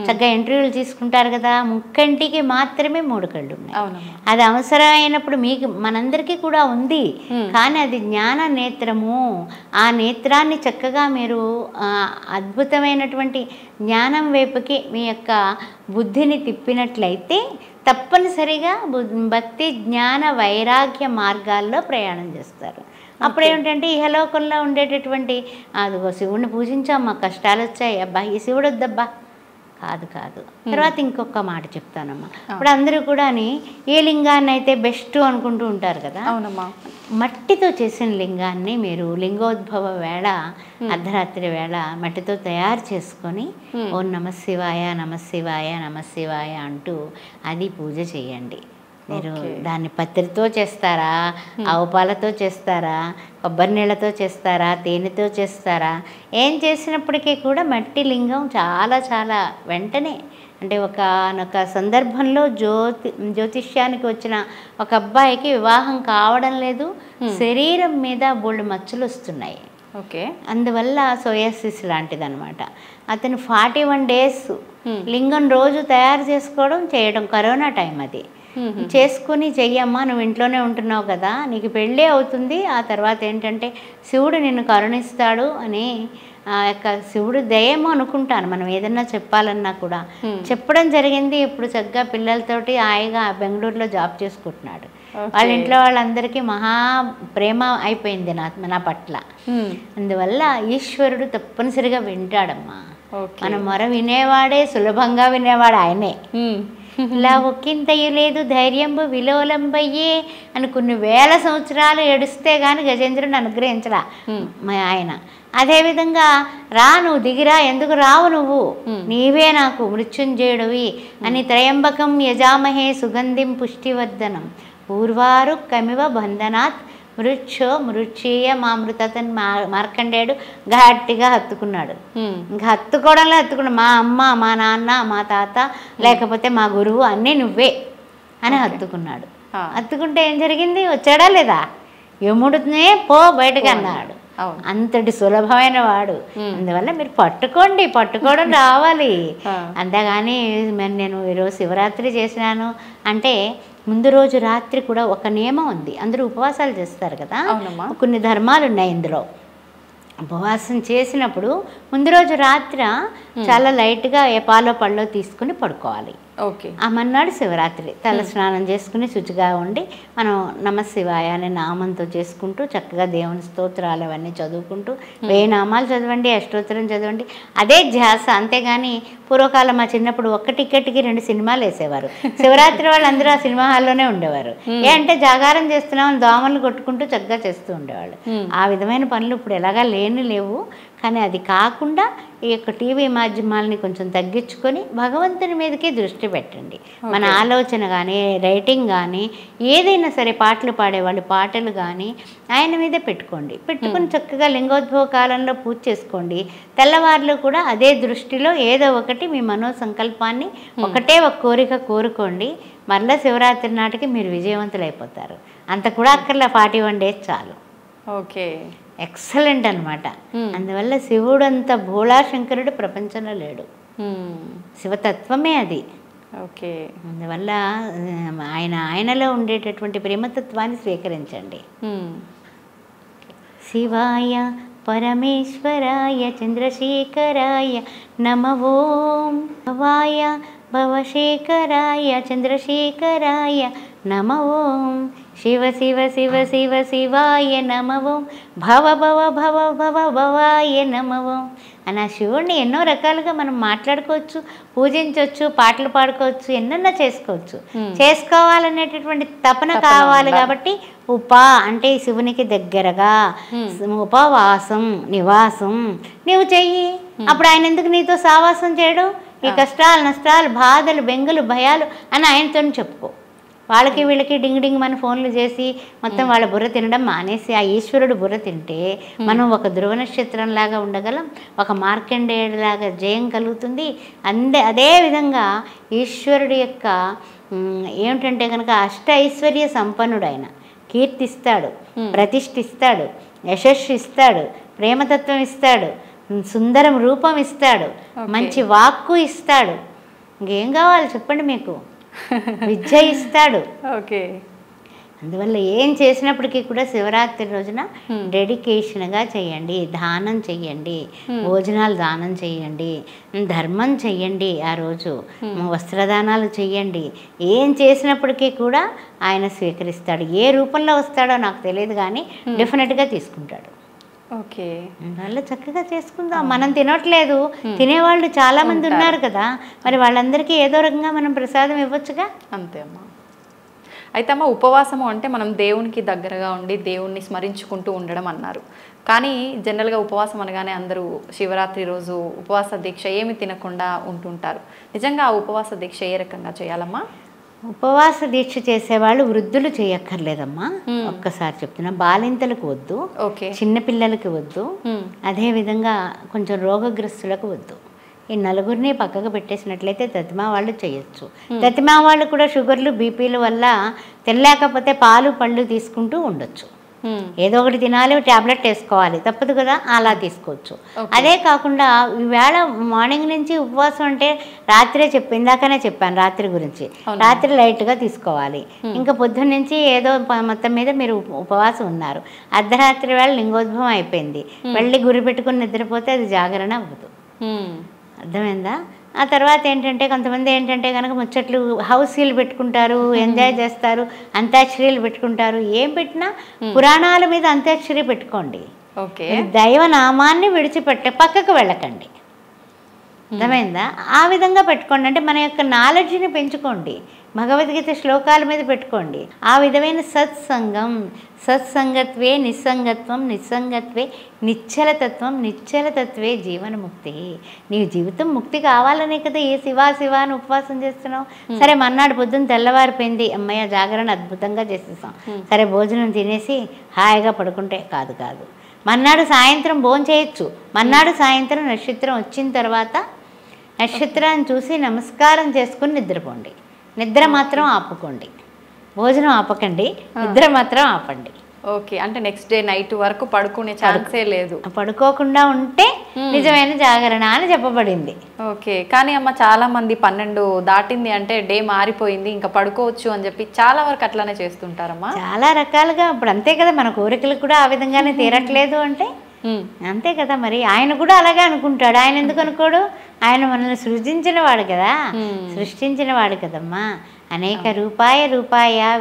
చక్కగా ఇంటర్వ్యూలు తీసుకుంటారు కదా. ముక్కంటికి మాత్రమే 3 కళ్ళు ఉన్నాయి. అది అవసరమైనప్పుడు మీకు మనందరికీ కూడా ఉంది, కానీ అది జ్ఞాన నేత్రము. ఆ నేత్రాన్ని చక్కగా మీరు అద్భుతమైనటువంటి జ్ఞానం వైపుకి మీ యొక్క బుద్ధిని తిప్పినట్లయితే తప్పనిసరిగా భక్తి జ్ఞాన వైరాగ్య మార్గాల్లో ప్రయాణం చేస్తారు. అప్పుడు ఏమిటంటే ఇహలోకంలో ఉండేటటువంటి అదిగో శివుడిని పూజించాం మాకు కష్టాలు వచ్చాయి, అబ్బా ఈ శివుడు వద్దబ్బా, కాదు. తర్వాత ఇంకొక మాట చెప్తానమ్మా. ఇప్పుడు అందరూ కూడా ఏ లింగాన్ని అయితే బెస్ట్ అనుకుంటూ ఉంటారు కదా. అవునమ్మా. మట్టితో చేసిన లింగాన్ని మీరు లింగోద్భవ వేళ అర్ధరాత్రి వేళ మట్టితో తయారు చేసుకొని ఓం నమశివాయ నమశివాయ నమశివాయ అంటూ అది పూజ చేయండి. మీరు దాన్ని పత్రితో చేస్తారా, ఆవు పాలతో చేస్తారా, కొబ్బరి నీళ్ళతో చేస్తారా, తేనెతో చేస్తారా, ఏం చేసినప్పటికీ కూడా మట్టి లింగం చాలా వెంటనే అంటే ఒక సందర్భంలో జ్యోతిష్యానికి వచ్చిన ఒక అబ్బాయికి వివాహం కావడం లేదు, శరీరం మీద బోల్డ్ మచ్చలు వస్తున్నాయి. ఓకే, అందువల్ల సోయాసిస్ లాంటిది అనమాట. అతను 41 days లింగం రోజు తయారు చేయడం కరోనా టైం అది చేసుకుని చెయ్యమ్మా, నువ్వు ఇంట్లోనే ఉంటున్నావు కదా, నీకు పెళ్ళే అవుతుంది, ఆ తర్వాత ఏంటంటే శివుడు నిన్ను కరుణిస్తాడు అని ఆ యొక్క శివుడు దయేమో అనుకుంటాను. మనం ఏదన్నా చెప్పాలన్నా కూడా చెప్పడం జరిగింది. ఇప్పుడు చక్కగా పిల్లలతోటి హాయిగా బెంగళూరులో జాబ్ చేసుకుంటున్నాడు. వాళ్ళ ఇంట్లో వాళ్ళందరికీ మహా ప్రేమ అయిపోయింది నా పట్ల. అందువల్ల ఈశ్వరుడు తప్పనిసరిగా వింటాడమ్మా. మన మొర వినేవాడే, సులభంగా వినేవాడు ఆయనే. ఇలా ఒక్కింతయ్య లేదు ధైర్యంబు విలోలంబయ్యే అని కొన్ని 1000 సంవత్సరాలు ఏడుస్తే గాని గజేంద్రుని అనుగ్రహించలా ఆయన. అదేవిధంగా నువ్వు దిగిరా, ఎందుకు రావు నువ్వు, నీవే నాకు మృత్యుంజయుడివి అని త్రయంబకం యజామహే సుగంధిం పుష్టివర్ధనం పూర్వారు కమివ బంధనాత్ మృచ్ఛేయ మామృతని మార్కండేయుడు గట్టిగా హత్తుకున్నాడు. ఇంకా హత్తుకున్నాడు. మా అమ్మ, మా నాన్న, మా తాత, లేకపోతే మా గురువు అన్నీ నువ్వే అని హత్తుకున్నాడు. హత్తుకుంటే ఏం జరిగింది? వచ్చాడా లేదా? యముడునే పో బయటకు అన్నాడు. అంతటి సులభమైన వాడు. అందువల్ల మీరు పట్టుకోవడం రావాలి. అంతేగాని మరి నేను ఈరోజు శివరాత్రి చేసినాను అంటే ముందు రోజు రాత్రి కూడా ఒక నియమం ఉంది. అందరూ ఉపవాసాలు చేస్తారు కదా, కొన్ని ధర్మాలు ఉన్నాయి ఇందులో. ఉపవాసం చేసినప్పుడు ముందు రోజు రాత్రి చాలా లైట్గా ఏ పాలో పళ్ళో తీసుకుని పడుకోవాలి. ఆ మన్నాడు శివరాత్రి తల స్నానం చేసుకుని శుచిగా ఉండి మనం నమశివాయ అనే నామంతో చేసుకుంటూ చక్కగా దేవుని స్తోత్రాలు అవన్నీ చదువుకుంటూ 1000 నామాలు చదవండి, అష్టోత్తరం చదవండి, అదే ధ్యాస. అంతేగాని పూర్వకాలం మా చిన్నప్పుడు ఒక్క టికెట్కి 2 సినిమాలు వేసేవారు. శివరాత్రి వాళ్ళు అందరూ ఆ సినిమా హాల్లోనే ఉండేవారు. అంటే జాగారం చేస్తున్నామని దోమలు కొట్టుకుంటూ చక్కగా చేస్తూ ఉండేవాళ్ళు. ఆ విధమైన పనులు ఇప్పుడు ఎలాగా లేవు. కానీ అది కాకుండా ఈ యొక్క టీవీ మాధ్యమాలని కొంచెం తగ్గించుకొని భగవంతుని మీదకే దృష్టి పెట్టండి. మన ఆలోచన కానీ, రైటింగ్ కానీ, ఏదైనా సరే, పాటలు పాడేవాళ్ళు పాటలు కానీ ఆయన మీదే పెట్టుకుని చక్కగా లింగోద్భవ కాలంలో పూజ చేసుకోండి. తెల్లవారులు కూడా అదే దృష్టిలో ఏదో ఒకటి మీ మనోసంకల్పాన్ని ఒకటే ఒక కోరిక కోరుకోండి. మరలా శివరాత్రి నాటికి మీరు విజయవంతులు అయిపోతారు. అంత కూడా అక్కర్లా 41 days చాలు. ఓకే, ఎక్సలెంట్ అనమాట. అందువల్ల శివుడు అంత భోళాశంకరుడు ప్రపంచంలో లేడు. శివతత్వమే అది. ఓకే, అందువల్ల ఆయనలో ఉండేటటువంటి ప్రేమతత్వాన్ని స్వీకరించండి. శివాయ పరమేశ్వరాయ చంద్రశేఖరాయ నమః ఓం. భవాయ భవశేఖరాయ చంద్రశేఖరాయ నమః ఓం. శివ శివ శివ శివ శివాయ నమః ఓం. భవ భవ భవ భవ భవాయ నమః ఓం. అని ఆ శివుడిని ఎన్నో రకాలుగా మనం మాట్లాడుకోవచ్చు, పూజించవచ్చు, పాటలు పాడుకోవచ్చు, ఎన్నన్నా చేసుకోవాలనేటటువంటి తపన కావాలి. కాబట్టి అంటే శివునికి దగ్గరగా ఉపవాసం, నివాసం నీవు చెయ్యి. అప్పుడు ఆయన ఎందుకు నీతో సావాసం చేయడు? ఈ కష్టాలు, నష్టాలు, బాధలు, బెంగలు, భయాలు అని ఆయనతో చెప్పుకో. వాళ్ళకి వీళ్ళకి డింగ్ మన ఫోన్లు చేసి మొత్తం వాళ్ళ బుర్ర తినడం మానేసి ఆ ఈశ్వరుడు బుర్ర తింటే మనం ఒక ధ్రువ నక్షత్రంలాగా ఉండగలం, ఒక మార్కండేయుడిలాగా జయం కలుగుతుంది. అదేవిధంగా ఈశ్వరుడి యొక్క ఏమిటంటే కనుక అష్ట ఐశ్వర్య సంపన్నుడు. ఆయన కీర్తిస్తాడు, ప్రతిష్ఠిస్తాడు, యశస్సు ఇస్తాడు, ప్రేమతత్వం ఇస్తాడు, సుందరం రూపం ఇస్తాడు, మంచి వాక్కు ఇస్తాడు. ఇంకేం కావాలి చెప్పండి మీకు? విద్య ఇస్తాడు. ఓకే. అందువల్ల ఏం చేసినప్పటికీ కూడా శివరాత్రి రోజున డెడికేషన్గా చేయండి, దానం చెయ్యండి, భోజనాలు దానం చెయ్యండి, ధర్మం చెయ్యండి, ఆ రోజు వస్త్రదానాలు చెయ్యండి. ఏం చేసినప్పటికీ కూడా ఆయన స్వీకరిస్తాడు. ఏ రూపంలో వస్తాడో నాకు తెలియదు కానీ డెఫినెట్గా తీసుకుంటాడు. ఓకే, అందువల్ల చక్కగా చేసుకుందాం. మనం తినట్లేదు, తినేవాళ్ళు చాలా మంది ఉన్నారు కదా, మరి వాళ్ళందరికీ ఏదో రకంగా మనం ప్రసాదం ఇవ్వచ్చుగా. అంతే అమ్మా. అయితే అమ్మ, ఉపవాసము అంటే మనం దేవునికి దగ్గరగా ఉండి దేవుణ్ణి స్మరించుకుంటూ ఉండడం అన్నారు. కానీ జనరల్గా ఉపవాసం అనగానే అందరూ శివరాత్రి రోజు ఉపవాస దీక్ష ఏమి తినకుండా ఉంటుంటారు. నిజంగా ఆ ఉపవాస దీక్ష ఏ రకంగా చేయాలమ్మా? ఉపవాస దీక్ష చేసేవాళ్ళు వృద్ధులు చేయక్కర్లేదమ్మా. ఒక్కసారి చెప్తున్నా, బాలింతలకు వద్దు, చిన్నపిల్లలకి వద్దు, అదేవిధంగా కొంచెం రోగగ్రస్తులకు వద్దు. ఈ నలుగురిని పక్కకు పెట్టేసినట్లయితే తతిమా వాళ్ళు చేయొచ్చు. తతిమా వాళ్ళు కూడా షుగర్లు, బీపీల వల్ల తినలేకపోతే పాలు పళ్ళు తీసుకుంటూ ఉండొచ్చు. ఏదో ఒకటి తినాలి, ట్యాబ్లెట్ వేసుకోవాలి, తప్పదు కదా, అలా తీసుకోవచ్చు. అదే కాకుండా ఈవేళ మార్నింగ్ నుంచి ఉపవాసం అంటే రాత్రే ఇందాకనే చెప్పాను రాత్రి గురించి. రాత్రి లైట్గా తీసుకోవాలి. ఇంకా పొద్దున్న నుంచి ఏదో మొత్తం మీద మీరు ఉపవాసం ఉన్నారు, అర్ధరాత్రి వేళ లింగోద్భవం అయిపోయింది, వెళ్ళి గురి పెట్టుకుని నిద్రపోతే అది జాగరణ అవ్వదు. అర్థమైందా? ఆ తర్వాత ఏంటంటే కొంతమంది ఏంటంటే కనుక ముచ్చట్లు హౌస్లు పెట్టుకుంటారు, ఎంజాయ్ చేస్తారు, అంత్యాక్షరీలు పెట్టుకుంటారు. ఏం పెట్టినా పురాణాల మీద అంత్యాక్షరి పెట్టుకోండి. దైవనామాన్ని పక్కకు వెళ్ళకండి. అర్థమైందా? ఆ విధంగా పెట్టుకోండి. అంటే మన యొక్క నాలెడ్జ్ని పెంచుకోండి. భగవద్గీత శ్లోకాల మీద పెట్టుకోండి. ఆ విధమైన సత్సంగం, సత్సంగత్వే నిస్సంగత్వం, నిస్సంగత్వే నిశ్చలతత్వం, నిశ్చలతత్వే జీవనముక్తి. నీవు జీవితం ముక్తి కావాలనే కదా ఏ శివ అని ఉపవాసం చేస్తున్నావు. సరే మన్నాడు పొద్దున్న తెల్లవారిపోయింది, అమ్మయ్య జాగరణ అద్భుతంగా చేసేసాం, సరే భోజనం తినేసి హాయిగా పడుకుంటే కాదు. మన్నాడు సాయంత్రం భోజనం చేయొచ్చు. మన్నాడు సాయంత్రం నక్షత్రం వచ్చిన తర్వాత నక్షత్రాన్ని చూసి నమస్కారం చేసుకుని నిద్రపోండి. నిద్ర మాత్రం ఆపుకోండి, భోజనం ఆపకండి, నిద్ర మాత్రం ఆపండి. ఓకే, అంటే నెక్స్ట్ డే నైట్ వరకు పడుకునే ఛాన్సే లేదు. పడుకోకుండా ఉంటే నిజమైన జాగరణ అని చెప్పబడింది. ఓకే, కానీ అమ్మ చాలా మంది 12 దాటింది అంటే డే మారిపోయింది ఇంకా పడుకోవచ్చు అని చెప్పి చాలా వరకు అట్లానే చేస్తుంటారమ్మా. చాలా రకాలుగా ఇప్పుడు అంతే కదా, మన కోరికలు కూడా ఆ విధంగానే తీరట్లేదు అంటే అంతే కదా. మరి ఆయన కూడా అలాగే అనుకుంటాడు. ఆయన ఎందుకు అనుకోడు? ఆయన మనల్ని సృష్టించిన వాడు కదమ్మా. అనేక రూపాయ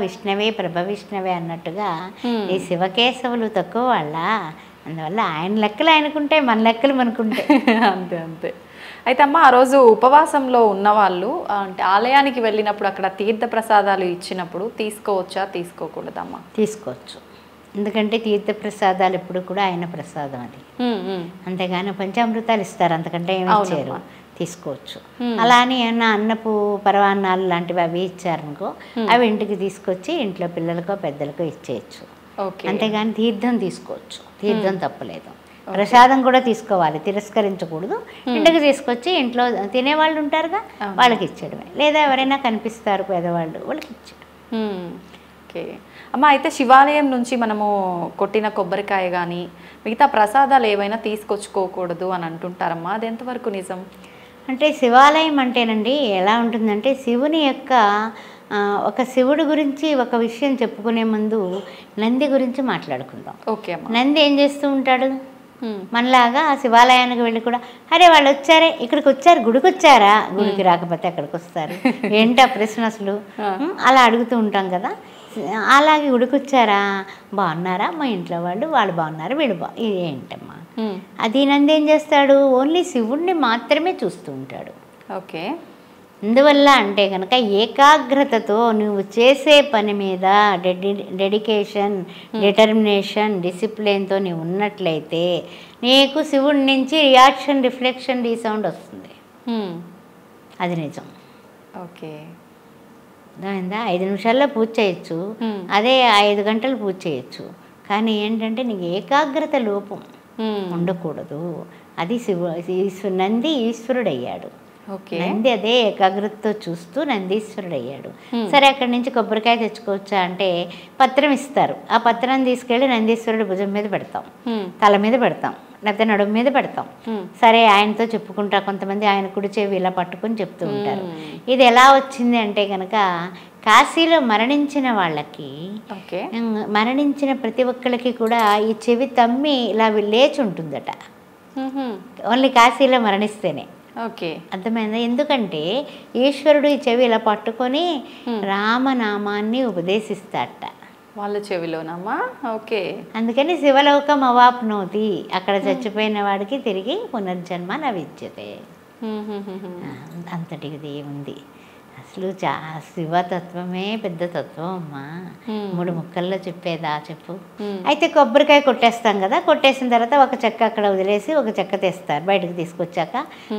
విష్ణవే విష్ణవే అన్నట్టుగా ఈ శివకేశవులు తక్కువ వాళ్ళ. అందువల్ల ఆయన లెక్కలు ఆయనకుంటే మన లెక్కలు మనకుంటే అంతే. అయితే అమ్మ ఆ రోజు ఉపవాసంలో ఉన్నవాళ్ళు అంటే ఆలయానికి వెళ్ళినప్పుడు అక్కడ తీర్థ ప్రసాదాలు ఇచ్చినప్పుడు తీసుకోవచ్చా తీసుకోకూడదమ్మా? తీసుకోవచ్చు. ఎందుకంటే తీర్థ ప్రసాదాలు ఎప్పుడు కూడా ఆయన ప్రసాదం అది. అంతేగాని పంచామృతాలు ఇస్తారు, అంతకంటే ఏమి ఇచ్చారు, తీసుకోవచ్చు. అలా అని ఏమన్నా అన్నపు పరవాన్నాలు లాంటివి అవి ఇచ్చారనుకో, అవి ఇంటికి తీసుకొచ్చి ఇంట్లో పిల్లలకో పెద్దలకో ఇచ్చేయచ్చు. అంతేగాని తీర్థం తీసుకోవచ్చు, తీర్థం తప్పలేదు. ప్రసాదం కూడా తీసుకోవాలి, తిరస్కరించకూడదు. ఇంటికి తీసుకొచ్చి ఇంట్లో తినేవాళ్ళు ఉంటారుగా వాళ్ళకి ఇచ్చేయడమే, లేదా ఎవరైనా కనిపిస్తారు పేదవాళ్ళు వాళ్ళకి ఇచ్చేయడం. ఓకే అమ్మ, అయితే శివాలయం నుంచి మనము కొట్టిన కొబ్బరికాయ కానీ మిగతా ప్రసాదాలు ఏవైనా తీసుకొచ్చుకోకూడదు అని అంటుంటారమ్మా, అది ఎంతవరకు నిజం? అంటే శివాలయం అంటేనండి ఎలా ఉంటుందంటే శివుని యొక్క ఒక శివుడి గురించి ఒక విషయం చెప్పుకునే ముందు నంది గురించి మాట్లాడుకుందాం. ఓకే అమ్మ. నంది ఏం చేస్తూ ఉంటాడు? మనలాగా ఆ శివాలయానికి వెళ్ళి కూడా అరే వాళ్ళు వచ్చారే, ఇక్కడికి వచ్చారు, గుడికి వచ్చారా, గుడికి రాకపోతే ఎక్కడికి వస్తారు ఏంటి ఆ ప్రశ్న అసలు అలా అడుగుతూ ఉంటాం కదా. అలాగే గుడికి వచ్చారా, బాగున్నారా, మా ఇంట్లో వాళ్ళు బాగున్నారు, వీళ్ళు ఏంటమ్మా అది. నంది ఏం చేస్తాడు? ఓన్లీ శివుణ్ణి మాత్రమే చూస్తూ ఉంటాడు. ఓకే, ఎందువల్ల అంటే కనుక ఏకాగ్రతతో నువ్వు చేసే పని మీద డెడికేషన్, డిటర్మినేషన్, డిసిప్లిన్తో నువ్వు ఉన్నట్లయితే నీకు శివుడి నుంచి రియాక్షన్, రిఫ్లెక్షన్, రీసౌండ్ వస్తుంది. అది నిజం. ఓకే, అర్థమైందా? 5 నిమిషాల్లో పూజ చేయొచ్చు, అదే 5 గంటలు పూజ చేయొచ్చు. కానీ ఏంటంటే నీకు ఏకాగ్రత లోపం ఉండకూడదు. అది నంది ఈశ్వరుడయ్యాడు. నంది అదే ఏకాగ్రతతో చూస్తూ నందీశ్వరుడయ్యాడు. సరే అక్కడి నుంచి కొబ్బరికాయ తెచ్చుకోవచ్చా అంటే పత్రం ఇస్తారు. ఆ పత్రాన్ని తీసుకెళ్ళి నందీశ్వరుడి భుజం మీద పెడతాం, తల మీద పెడతాం, లేకపోతే నడుము మీద పెడతాం. సరే ఆయనతో చెప్పుకుంటా, కొంతమంది ఆయన కుడి చెవి ఇలా పట్టుకొని చెప్తూ ఉంటారు. ఇది ఎలా వచ్చింది అంటే కనుక కాశీలో మరణించిన వాళ్ళకి, మరణించిన ప్రతి ఒక్కరికి కూడా ఈ చెవి తమ్మి ఇలా లేచి ఉంటుందట, ఓన్లీ కాశీలో మరణిస్తేనే. ఓకే, అర్థమైందా? ఎందుకంటే ఈశ్వరుడు ఈ చెవి ఇలా పట్టుకొని రామనామాన్ని ఉపదేశిస్తాడట వాళ్ళ చెవిలోనమ్మా. ఓకే, అందుకని శివలోకం అవాప్నోతి, అక్కడ చచ్చిపోయిన వాడికి తిరిగి పునర్జన్మ నవిద్యతే. అంతటిది ఉంది. అసలు శివతత్వమే పెద్ద తత్వం అమ్మా. 3 ముక్కల్లో చెప్పేదా చెప్పు. అయితే కొబ్బరికాయ కొట్టేస్తాం కదా, కొట్టేసిన తర్వాత ఒక చెక్క అక్కడ వదిలేసి ఒక చెక్క తెస్తారు, బయటకు తీసుకొచ్చాక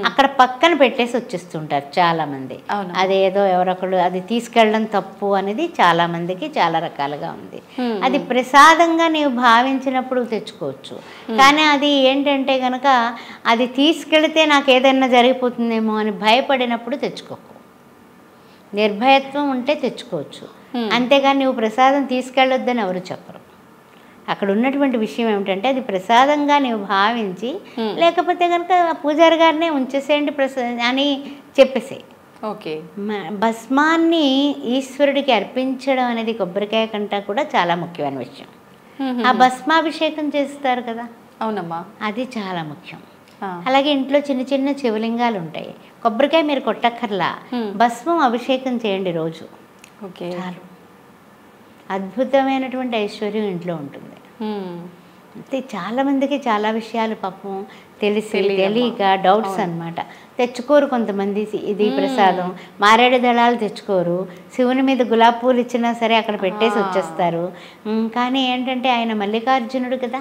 అక్కడ పక్కన పెట్టేసి వచ్చేస్తుంటారు చాలా మంది. అదేదో ఎవరొకళ్ళు అది తీసుకెళ్ళడం తప్పు అనేది చాలా మందికి చాలా రకాలుగా ఉంది. అది ప్రసాదంగా నీవు భావించినప్పుడు తెచ్చుకోవచ్చు, కానీ అది ఏంటంటే కనుక అది తీసుకెళితే నాకు ఏదైనా జరిగిపోతుందేమో అని భయపడినప్పుడు తెచ్చుకోకు. నిర్భయత్వం ఉంటే తెచ్చుకోవచ్చు, అంతేగాని నువ్వు ప్రసాదం తీసుకెళ్ళొద్దని ఎవరు చెప్పరు. అక్కడ ఉన్నటువంటి విషయం ఏమిటంటే అది ప్రసాదంగా నువ్వు భావించి, లేకపోతే కనుక పూజారి గారినే ఉంచేసేయండి అని చెప్పేసే. ఓకే, భస్మాన్ని ఈశ్వరుడికి అర్పించడం అనేది కొబ్బరికాయ కంటే కూడా చాలా ముఖ్యమైన విషయం. ఆ భస్మాభిషేకం చేస్తారు కదా, అవునమ్మా, అది చాలా ముఖ్యం. అలాగే ఇంట్లో చిన్న చిన్న శివలింగాలు ఉంటాయి, కొబ్బరికాయ మీరు కొట్టక్కర్లా, భస్మం అభిషేకం చేయండి రోజు, చాలు. అద్భుతమైనటువంటి ఐశ్వర్యం ఇంట్లో ఉంటుంది. అయితే చాలామందికి చాలా విషయాలు పాపం తెలిసి తెలియక డౌట్స్ అన్నమాట. తెచ్చుకోరు కొంతమంది ఇది ప్రసాదం, మారేడు దళాలు తెచ్చుకోరు, శివుని మీద గులాబీ పూలు ఇచ్చినా సరే అక్కడ పెట్టేసి వచ్చేస్తారు. కానీ ఏంటంటే ఆయన మల్లికార్జునుడు కదా,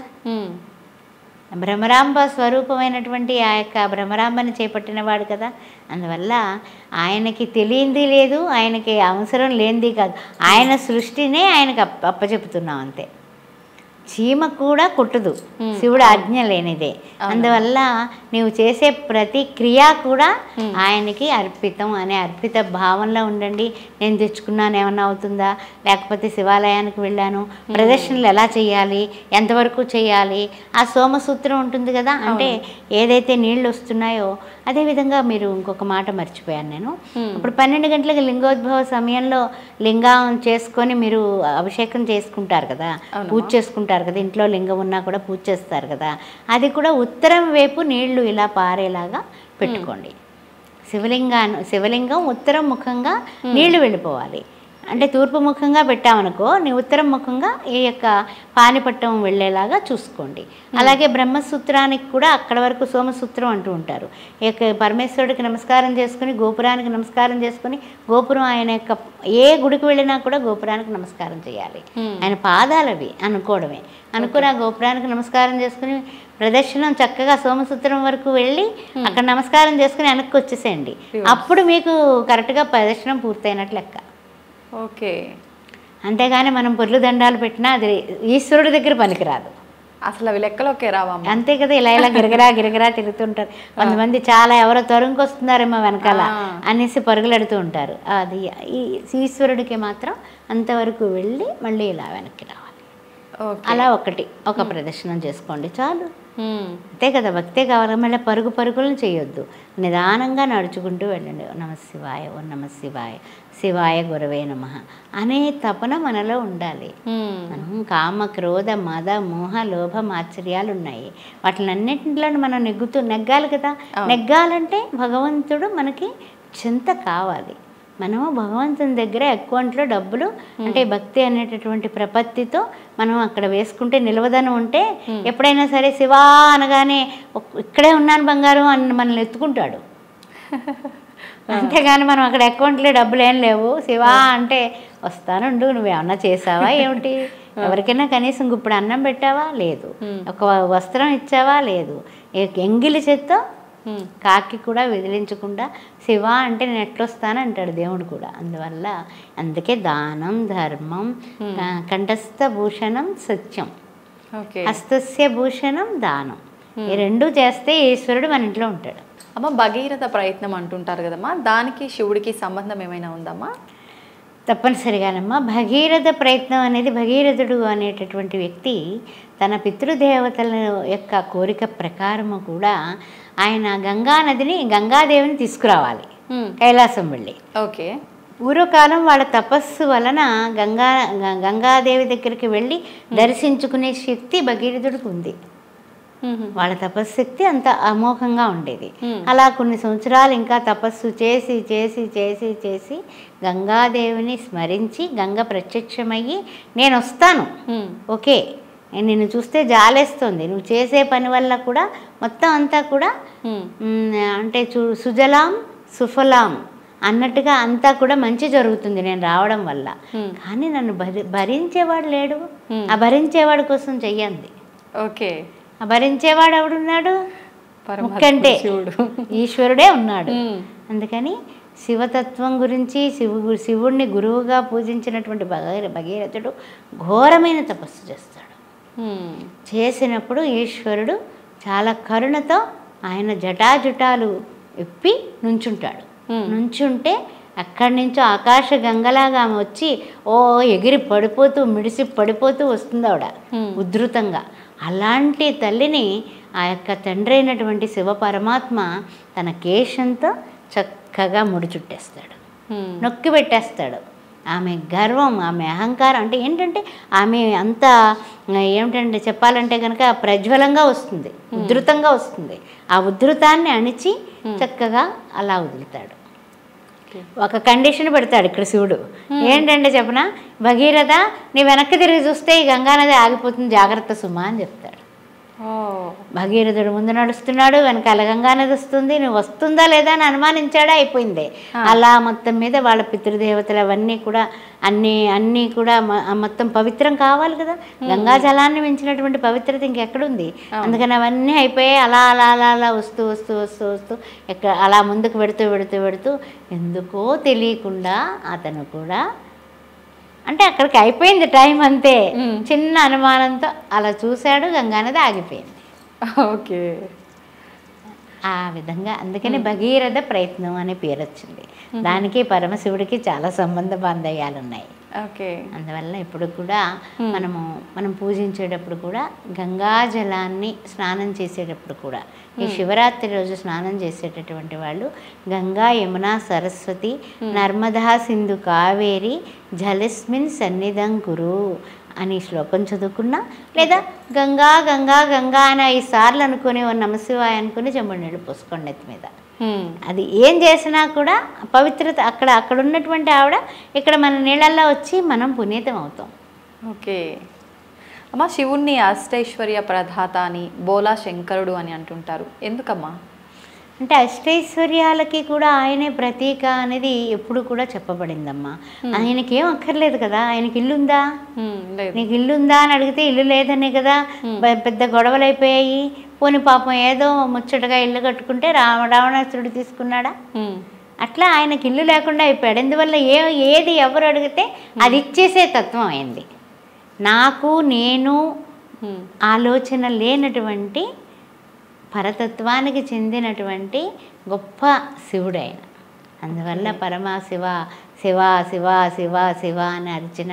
భ్రమరాంబ స్వరూపమైనటువంటి ఆ యొక్క భ్రమరాంబని చేపట్టినవాడు కదా. అందువల్ల ఆయనకి తెలియంది లేదు, ఆయనకి అవసరం లేనిది కాదు, ఆయన సృష్టినే ఆయనకు అప్పచెపుతున్నాం అంతే. చీమ కూడా కుట్టదు శివుడు ఆజ్ఞ లేనిదే. అందువల్ల నీవు చేసే ప్రతి క్రియ కూడా ఆయనకి అర్పితం అనే అర్పిత భావంలో ఉండండి. నేను తెచ్చుకున్నాను ఏమన్నా అవుతుందా, లేకపోతే శివాలయానికి వెళ్ళాను, ప్రదర్శనలు ఎలా చేయాలి, ఎంతవరకు చేయాలి, ఆ సోమసూత్రం ఉంటుంది కదా, అంటే ఏదైతే నీళ్ళు వస్తున్నాయో. అదేవిధంగా మీరు ఇంకొక మాట మర్చిపోయాను నేను. ఇప్పుడు 12 గంటలకు లింగోద్భవ సమయంలో లింగం చేసుకొని మీరు అభిషేకం చేసుకుంటారు కదా, పూజ చేసుకుంటారు కదా, ఇంట్లో లింగం ఉన్నా కూడా పూజ చేస్తారు కదా, అది కూడా ఉత్తరం వైపు నీళ్లు ఇలా పారేలాగా పెట్టుకోండి. శివలింగం ఉత్తరం ముఖంగా నీళ్లు వెళ్ళిపోవాలి. అంటే తూర్పు ముఖంగా పెట్టామనుకో, నీ ఉత్తరం ముఖంగా ఈ యొక్క పానిపట్టం వెళ్ళేలాగా చూసుకోండి. అలాగే బ్రహ్మసూత్రానికి కూడా అక్కడ వరకు సోమసూత్రం అంటూ ఉంటారు. ఈ యొక్క పరమేశ్వరుడికి నమస్కారం చేసుకుని, గోపురానికి నమస్కారం చేసుకుని, గోపురం ఆయన యొక్క ఏ గుడికి వెళ్ళినా కూడా గోపురానికి నమస్కారం చేయాలి. ఆయన పాదాలవి అనుకోవడమే. అనుకుని ఆ గోపురానికి నమస్కారం చేసుకుని ప్రదర్శనం చక్కగా సోమసూత్రం వరకు వెళ్ళి అక్కడ నమస్కారం చేసుకుని వెనక్కి వచ్చేసేయండి. అప్పుడు మీకు కరెక్ట్గా ప్రదర్శనం పూర్తయినట్లు లెక్క. ఓకే. అంతేగాని మనం పొర్లు దండాలు పెట్టినా అది ఈశ్వరుడి దగ్గర పనికిరాదు. అసలు అవి లెక్కలోకే రావా? అంతే కదా, ఇలా ఇలా గిరగిరా తిరుగుతుంటారు. కొంతమంది చాలా ఎవరో తరుముకు వస్తున్నారేమో వెనకాల అనేసి పరుగులెడుతూ ఉంటారు. అది ఈశ్వరుడికి మాత్రం అంతవరకు వెళ్ళి మళ్ళీ ఇలా వెనక్కి రావాలి. అలా ఒక ప్రదర్శనం చేసుకోండి చాలు. అంతే కదా, భక్తే కావాలి. మళ్ళీ పరుగులను చేయొద్దు, నిదానంగా నడుచుకుంటూ వెళ్ళండి. నమ శివాయ, ఓ నమ శివాయ, శివాయ గురవే నమః అనే తపన మనలో ఉండాలి. మనం కామ, క్రోధ, మద, మోహ, లోభ, మాత్సర్యాలు ఉన్నాయి. వాటిలన్నింటిలో మనం నెగ్గాలి కదా. నెగ్గాలంటే భగవంతుడు మనకి చింత కావాలి. మనము భగవంతుని దగ్గర అకౌంట్లో డబ్బులు అంటే భక్తి అనేటటువంటి ప్రపత్తితో మనం అక్కడ వేసుకుంటే నిలవదనం ఉంటే ఎప్పుడైనా సరే శివా అనగానే ఇక్కడే ఉన్నాను బంగారం అని మనల్ని ఎత్తుకుంటాడు. అంతేగాని మనం అక్కడ అకౌంట్లో డబ్బులు ఏం లేవు, శివా అంటే వస్తానుండు, నువ్వేమన్నా చేసావా ఏమిటి, ఎవరికైనా కనీసం ఇప్పుడు అన్నం పెట్టావా లేదు, ఒక వస్త్రం ఇచ్చావా లేదు, ఎంగిలి చేత్తో కాకి కూడా విదిలించకుండా శివ అంటే నేను ఎట్లొస్తాను అంటాడు దేవుడు కూడా. అందుకే దానం, ధర్మం, కంఠస్థ భూషణం సత్యం, హస్తస్య భూషణం దానం, ఈ రెండు చేస్తే ఈశ్వరుడు మన ఇంట్లో ఉంటాడు. అమ్మ, భగీరథ ప్రయత్నం అంటుంటారు కదమ్మా, దానికి శివుడికి సంబంధం ఏమైనా ఉందమ్మా? తప్పనిసరిగానమ్మా. భగీరథ ప్రయత్నం అనేది, భగీరథుడు అనేటటువంటి వ్యక్తి తన పితృదేవతల యొక్క కోరిక ప్రకారము కూడా ఆయన గంగాదేవిని తీసుకురావాలి కైలాసం వెళ్ళి. ఓకే. పూర్వకాలం వాళ్ళ తపస్సు వలన గంగాదేవి దగ్గరికి వెళ్ళి దర్శించుకునే శక్తి భగీరథుడికి ఉంది. వాళ్ళ తపస్శక్తి అంత అమోఘంగా ఉండేది. అలా కొన్ని సంవత్సరాలు ఇంకా తపస్సు చేసి చేసి చేసి చేసి గంగాదేవిని స్మరించి గంగ ప్రత్యక్షమయ్యి నేను వస్తాను, ఓకే, నిన్ను చూస్తే జాలేస్తుంది, నువ్వు చేసే పని వల్ల కూడా మొత్తం అంతా కూడా అంటే సుజలాం సుఫలాం అన్నట్టుగా అంతా కూడా మంచి జరుగుతుంది నేను రావడం వల్ల. కానీ నన్ను భరించేవాడు లేడు, ఆ భరించేవాడి కోసం చెయ్యండి. ఓకే. ఆ భరించేవాడు ఎవడున్నాడు? ముక్కంటే ఈశ్వరుడే ఉన్నాడు. అందుకని శివతత్వం గురించి శివుడిని గురువుగా పూజించినటువంటి భగీరథుడు ఘోరమైన తపస్సు చేస్తాడు. చేసినప్పుడు ఈశ్వరుడు చాలా కరుణతో ఆయన జటాజుటాలు ఇప్పి నుంచుంటాడు. నుంచుంటే అక్కడి నుంచో ఆకాశ గంగలాగా ఆమె వచ్చి ఎగిరి పడిపోతూ మిడిసి పడిపోతూ వస్తుంది ఆవిడ ఉధృతంగా. అలాంటి తల్లిని ఆ యొక్క తండ్రి అయినటువంటి శివ పరమాత్మ తన కేశంతో చక్కగా ముడిచుట్టేస్తాడు, నొక్కి పెట్టేస్తాడు. ఆమె గర్వం, ఆమె అహంకారం అంటే ఏంటంటే ఆమె అంత ఏమిటంటే చెప్పాలంటే కనుక ప్రజ్వలంగా వస్తుంది, ఉధృతంగా వస్తుంది. ఆ ఉధృతాన్ని అణిచి చక్కగా అలా వదులుతాడు. ఒక కండిషన్ పెడతాడు ఇక్కడ శివుడు. ఏంటంటే చెప్పనా, భగీరథ నీ వెనక్కి తిరిగి చూస్తే ఈ గంగానది ఆగిపోతుంది, జాగ్రత్త సుమా అని చెప్తాడు. భగీరథుడు ముందు నడుస్తున్నాడు, వెనకాల గంగా నది వస్తుంది, నువ్వు వస్తుందా లేదా అని అనుమానించాడా, అయిపోయింది. అలా మొత్తం మీద వాళ్ళ పితృదేవతలు అవన్నీ కూడా అన్నీ కూడా మొత్తం పవిత్రం కావాలి కదా. గంగా జలాన్ని మించినటువంటి పవిత్రత ఇంకెక్కడుంది. అందుకని అవన్నీ అయిపోయాయి. అలా అలా అలా అలా వస్తూ వస్తూ వస్తూ వస్తూ అలా ముందుకు పెడుతూ ఎందుకో తెలియకుండా అతను కూడా అంటే అక్కడికి అయిపోయింది టైం అంతే. చిన్న అనుమానంతో అలా చూశాడు, గంగానది ఆగిపోయింది. ఓకే, ఆ విధంగా అందుకని భగీరథ ప్రయత్నం అనే పేరు వచ్చింది. దానికి పరమశివుడికి చాలా సంబంధ బాంధవ్యాలు ఉన్నాయి. ఓకే, అందువల్ల ఇప్పుడు కూడా మనం పూజించేటప్పుడు కూడా గంగా జలాన్ని స్నానం చేసేటప్పుడు కూడా ఈ శివరాత్రి రోజు స్నానం చేసేటటువంటి వాళ్ళు గంగా, యమున, సరస్వతి, నర్మదా, సింధు, కావేరి జలస్మిన్ సన్నిధం కురు అని శ్లోకం చదువుకున్నా, లేదా గంగా గంగా గంగా అని 5 సార్లు అనుకుని నమశివాయ అనుకుని చెంబుడు నీళ్ళు పోసుకోండి ఎత్తి మీద. అది ఏం చేసినా కూడా పవిత్రత అక్కడ ఉన్నటువంటి ఆవిడ ఇక్కడ మన నీళ్ళల్లో వచ్చి మనం పునీతం అవుతాం. ఓకే అమ్మ, శివుణ్ణి అష్టైశ్వర్య ప్రదాత అని, బోలా శంకరుడు అని అంటుంటారు, ఎందుకమ్మా? అంటే అష్టైశ్వర్యాలకి కూడా ఆయనే ప్రతీక అనేది ఎప్పుడు కూడా చెప్పబడిందమ్మా. ఆయనకి ఏం అక్కర్లేదు కదా. ఆయనకి ఇల్లుందా, నీకు ఇల్లుందా అని అడిగితే ఇల్లు లేదనే కదా పెద్ద గొడవలు అయిపోయాయి. పోని పాపం ఏదో ముచ్చటగా ఇల్లు కట్టుకుంటే రావణాసురుడు తీసుకున్నాడా? అట్లా ఆయనకి ఇల్లు లేకుండా అయిపోయాడు. ఎందువల్ల ఏది ఎవరు అడిగితే అది ఇచ్చేసే తత్వం అయింది. నాకు నేను ఆలోచన లేనటువంటి పరతత్వానికి చెందినటువంటి గొప్ప శివుడైన. అందువల్ల పరమశివ శివ శివ శివ శివ అని అర్చన.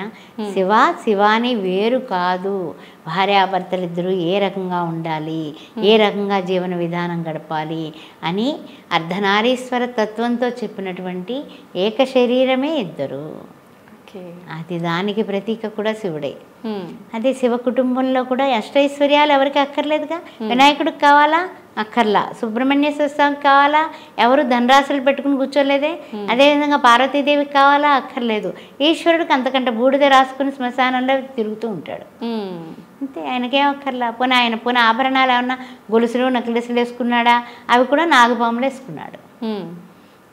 శివాని వేరు కాదు. భార్యాభర్తలిద్దరూ ఏ రకంగా ఉండాలి, ఏ రకంగా జీవన విధానం గడపాలి అని అర్ధనారీశ్వర తత్వంతో చెప్పినటువంటి ఏక శరీరమే ఇద్దరు. అది దానికి ప్రతీక కూడా శివుడే. అదే శివ కుటుంబంలో కూడా అష్టైశ్వర్యాలు ఎవరికి అక్కర్లేదుగా. వినాయకుడికి కావాలా? అక్కర్లా. సుబ్రహ్మణ్యేశ్వర స్వామికి కావాలా? ఎవరు ధనరాశులు పెట్టుకుని కూర్చోలేదే. అదేవిధంగా పార్వతీదేవికి కావాలా? అక్కర్లేదు. ఈశ్వరుడికి అంతకంటే బూడిద రాసుకుని శ్మశానంలో తిరుగుతూ ఉంటాడు అంతే. ఆయనకేం అక్కర్లా. పోనీ ఆభరణాలు ఏమన్నా గొలుసులు నక్లెస్లు వేసుకున్నాడా? అవి కూడా నాగపాములు వేసుకున్నాడు.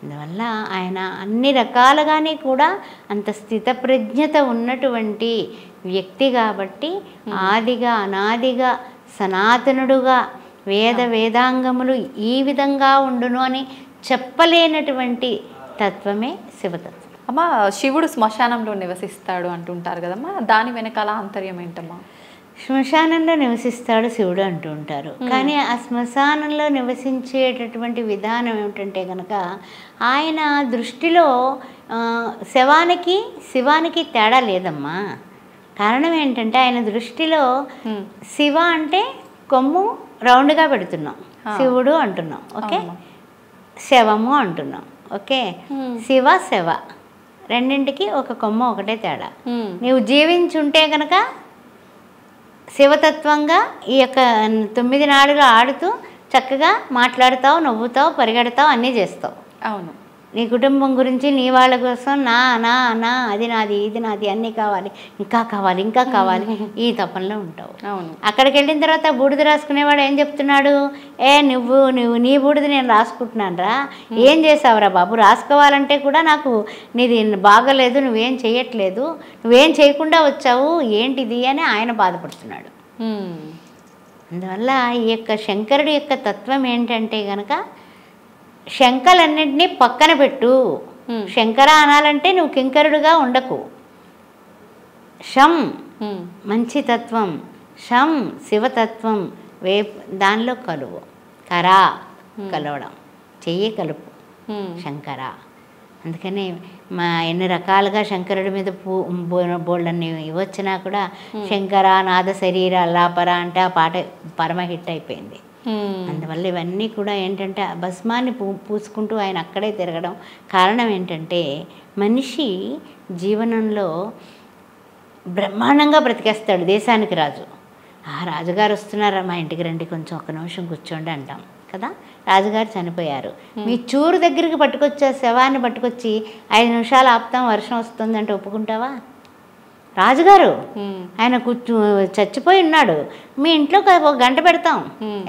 అందువల్ల ఆయన అన్ని రకాలుగానే కూడా అంత స్థితప్రజ్ఞత ఉన్నటువంటి వ్యక్తి కాబట్టి ఆదిగా అనాదిగా సనాతనుడుగా వేదాంగములు ఈ విధంగా ఉండును అని చెప్పలేనటువంటి తత్వమే శివతత్వం. అమ్మ, శివుడు శ్మశానంలో నివసిస్తాడు అంటుంటారు కదమ్మా, దాని వెనకాల ఆంతర్యం ఏంటమ్మా? శ్మశానంలో నివసిస్తాడు శివుడు అంటూ ఉంటారు. కానీ ఆ శ్మశానంలో నివసించేటటువంటి విధానం ఏమిటంటే కనుక ఆయన దృష్టిలో శివానికి తేడా లేదమ్మా. కారణం ఏంటంటే ఆయన దృష్టిలో శివ అంటే కొమ్ము రౌండ్గా పెడుతున్నాం, శివుడు అంటున్నాం. ఓకే, శవము అంటున్నాం. ఓకే, శివ రెండింటికి ఒక కొమ్మ ఒకటే తేడా. నీవు జీవించుంటే కనుక శివతత్వంగా ఈ యొక్క 9 నాడులు ఆడుతూ చక్కగా మాట్లాడతావు, నవ్వుతావు, పరిగెడతావు, అన్నీ చేస్తావు. అవును. నీ కుటుంబం గురించి, నీ వాళ్ళ కోసం నా నా నా అది నాది ఇది నాది అన్నీ కావాలి, ఇంకా కావాలి ఇంకా కావాలి, ఈ తపనలో ఉంటావు. అవును. అక్కడికి వెళ్ళిన తర్వాత బూడిద రాసుకునేవాడు ఏం చెప్తున్నాడు? నువ్వు నీ బూడిద నేను రాసుకుంటున్నాను రా, ఏం చేసావురా బాబు? రాసుకోవాలంటే కూడా నాకు నీది బాగలేదు, నువ్వేం చేయట్లేదు, నువ్వేం చేయకుండా వచ్చావు, ఏంటిది అని ఆయన బాధపడుతున్నాడు. అందువల్ల ఈ యొక్క శంకరుడి యొక్క తత్వం ఏంటంటే కనుక శంకలన్నింటినీ పక్కన పెట్టు. శంకర అనాలంటే నువ్వు కింకరుడుగా ఉండకు. శం మంచి తత్వం, శం శివతత్వం దానిలో కలువు. కరా కలవడం, చెయ్యి కలుపు శంకర. అందుకని ఎన్ని రకాలుగా శంకరుడి మీద బోళ్ళని ఇవ్వచ్చినా కూడా శంకర నాద శరీర అల్లాపర అంటే ఆ పాట పరమ హిట్ అయిపోయింది. అందువల్ల ఇవన్నీ కూడా ఏంటంటే భస్మాన్ని పూసుకుంటూ ఆయన అక్కడే తిరగడం కారణం ఏంటంటే మనిషి జీవనంలో బ్రహ్మాండంగా బ్రతికేస్తాడు. దేశానికి రాజు, రాజుగారు వస్తున్నారా మా ఇంటికి రండి, కొంచెం 1 నిమిషం కూర్చోండి అంటాం కదా. రాజుగారు చనిపోయారు, మీ చూరు దగ్గరికి పట్టుకొచ్చి శవాన్ని పట్టుకొచ్చి 5 నిమిషాలు ఆపుతాం వర్షం వస్తుందంటే ఒప్పుకుంటావా? రాజుగారు ఆయన చచ్చిపోయి ఉన్నాడు, మీ ఇంట్లో ఒక గంట పెడతాం,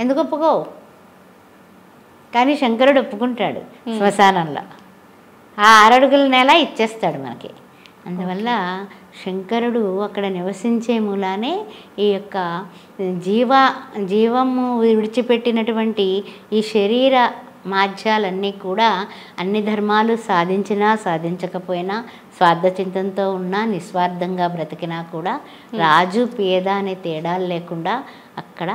ఎందుకు ఒప్పుకోవు? కానీ శంకరుడు ఒప్పుకుంటాడు. శ్మశానంలో ఆ 6 అడుగుల నేల ఇచ్చేస్తాడు మనకి. అందువల్ల శంకరుడు అక్కడ నివసించే మూలానే ఈ యొక్క జీవము విడిచిపెట్టినటువంటి ఈ శరీర మాధ్యాలన్నీ కూడా అన్ని ధర్మాలు సాధించినా సాధించకపోయినా, స్వార్థచింతంతో ఉన్నా నిస్వార్థంగా బ్రతికినా కూడా రాజు పేద అనే తేడాలు లేకుండా అక్కడ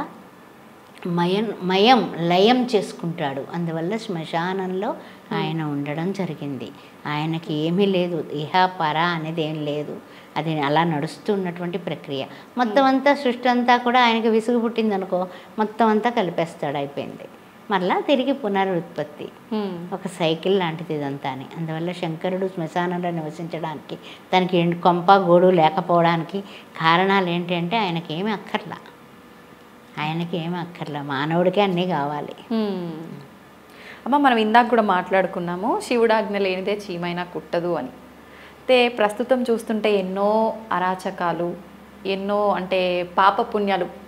లయం చేసుకుంటాడు. అందువల్ల శ్మశానంలో ఆయన ఉండడం జరిగింది. ఆయనకి ఏమీ లేదు, ఇహ పర అనేది ఏం లేదు. అది అలా నడుస్తున్నటువంటి ప్రక్రియ. మొత్తం అంతా సృష్టి అంతా కూడా ఆయనకి విసుగు పుట్టింది అనుకో, మొత్తం అంతా కలిపేస్తాడు, అయిపోయింది. మళ్ళా తిరిగి పునరుత్పత్తి, ఒక సైకిల్ లాంటిది ఇదంతా అని. అందువల్ల శంకరుడు శ్మశానంలో నివసించడానికి, దానికి కొంప గోడు లేకపోవడానికి కారణాలు ఏంటి అంటే ఆయనకి ఏమీ అక్కర్లా, మానవుడికే అన్నీ కావాలి. అమ్మ, మనం ఇందాక కూడా మాట్లాడుకున్నాము శివుడాజ్ఞ లేనిదే చీమైనా కుట్టదు అని. అయితే ప్రస్తుతం చూస్తుంటే ఎన్నో అరాచకాలు, ఎన్నో అంటే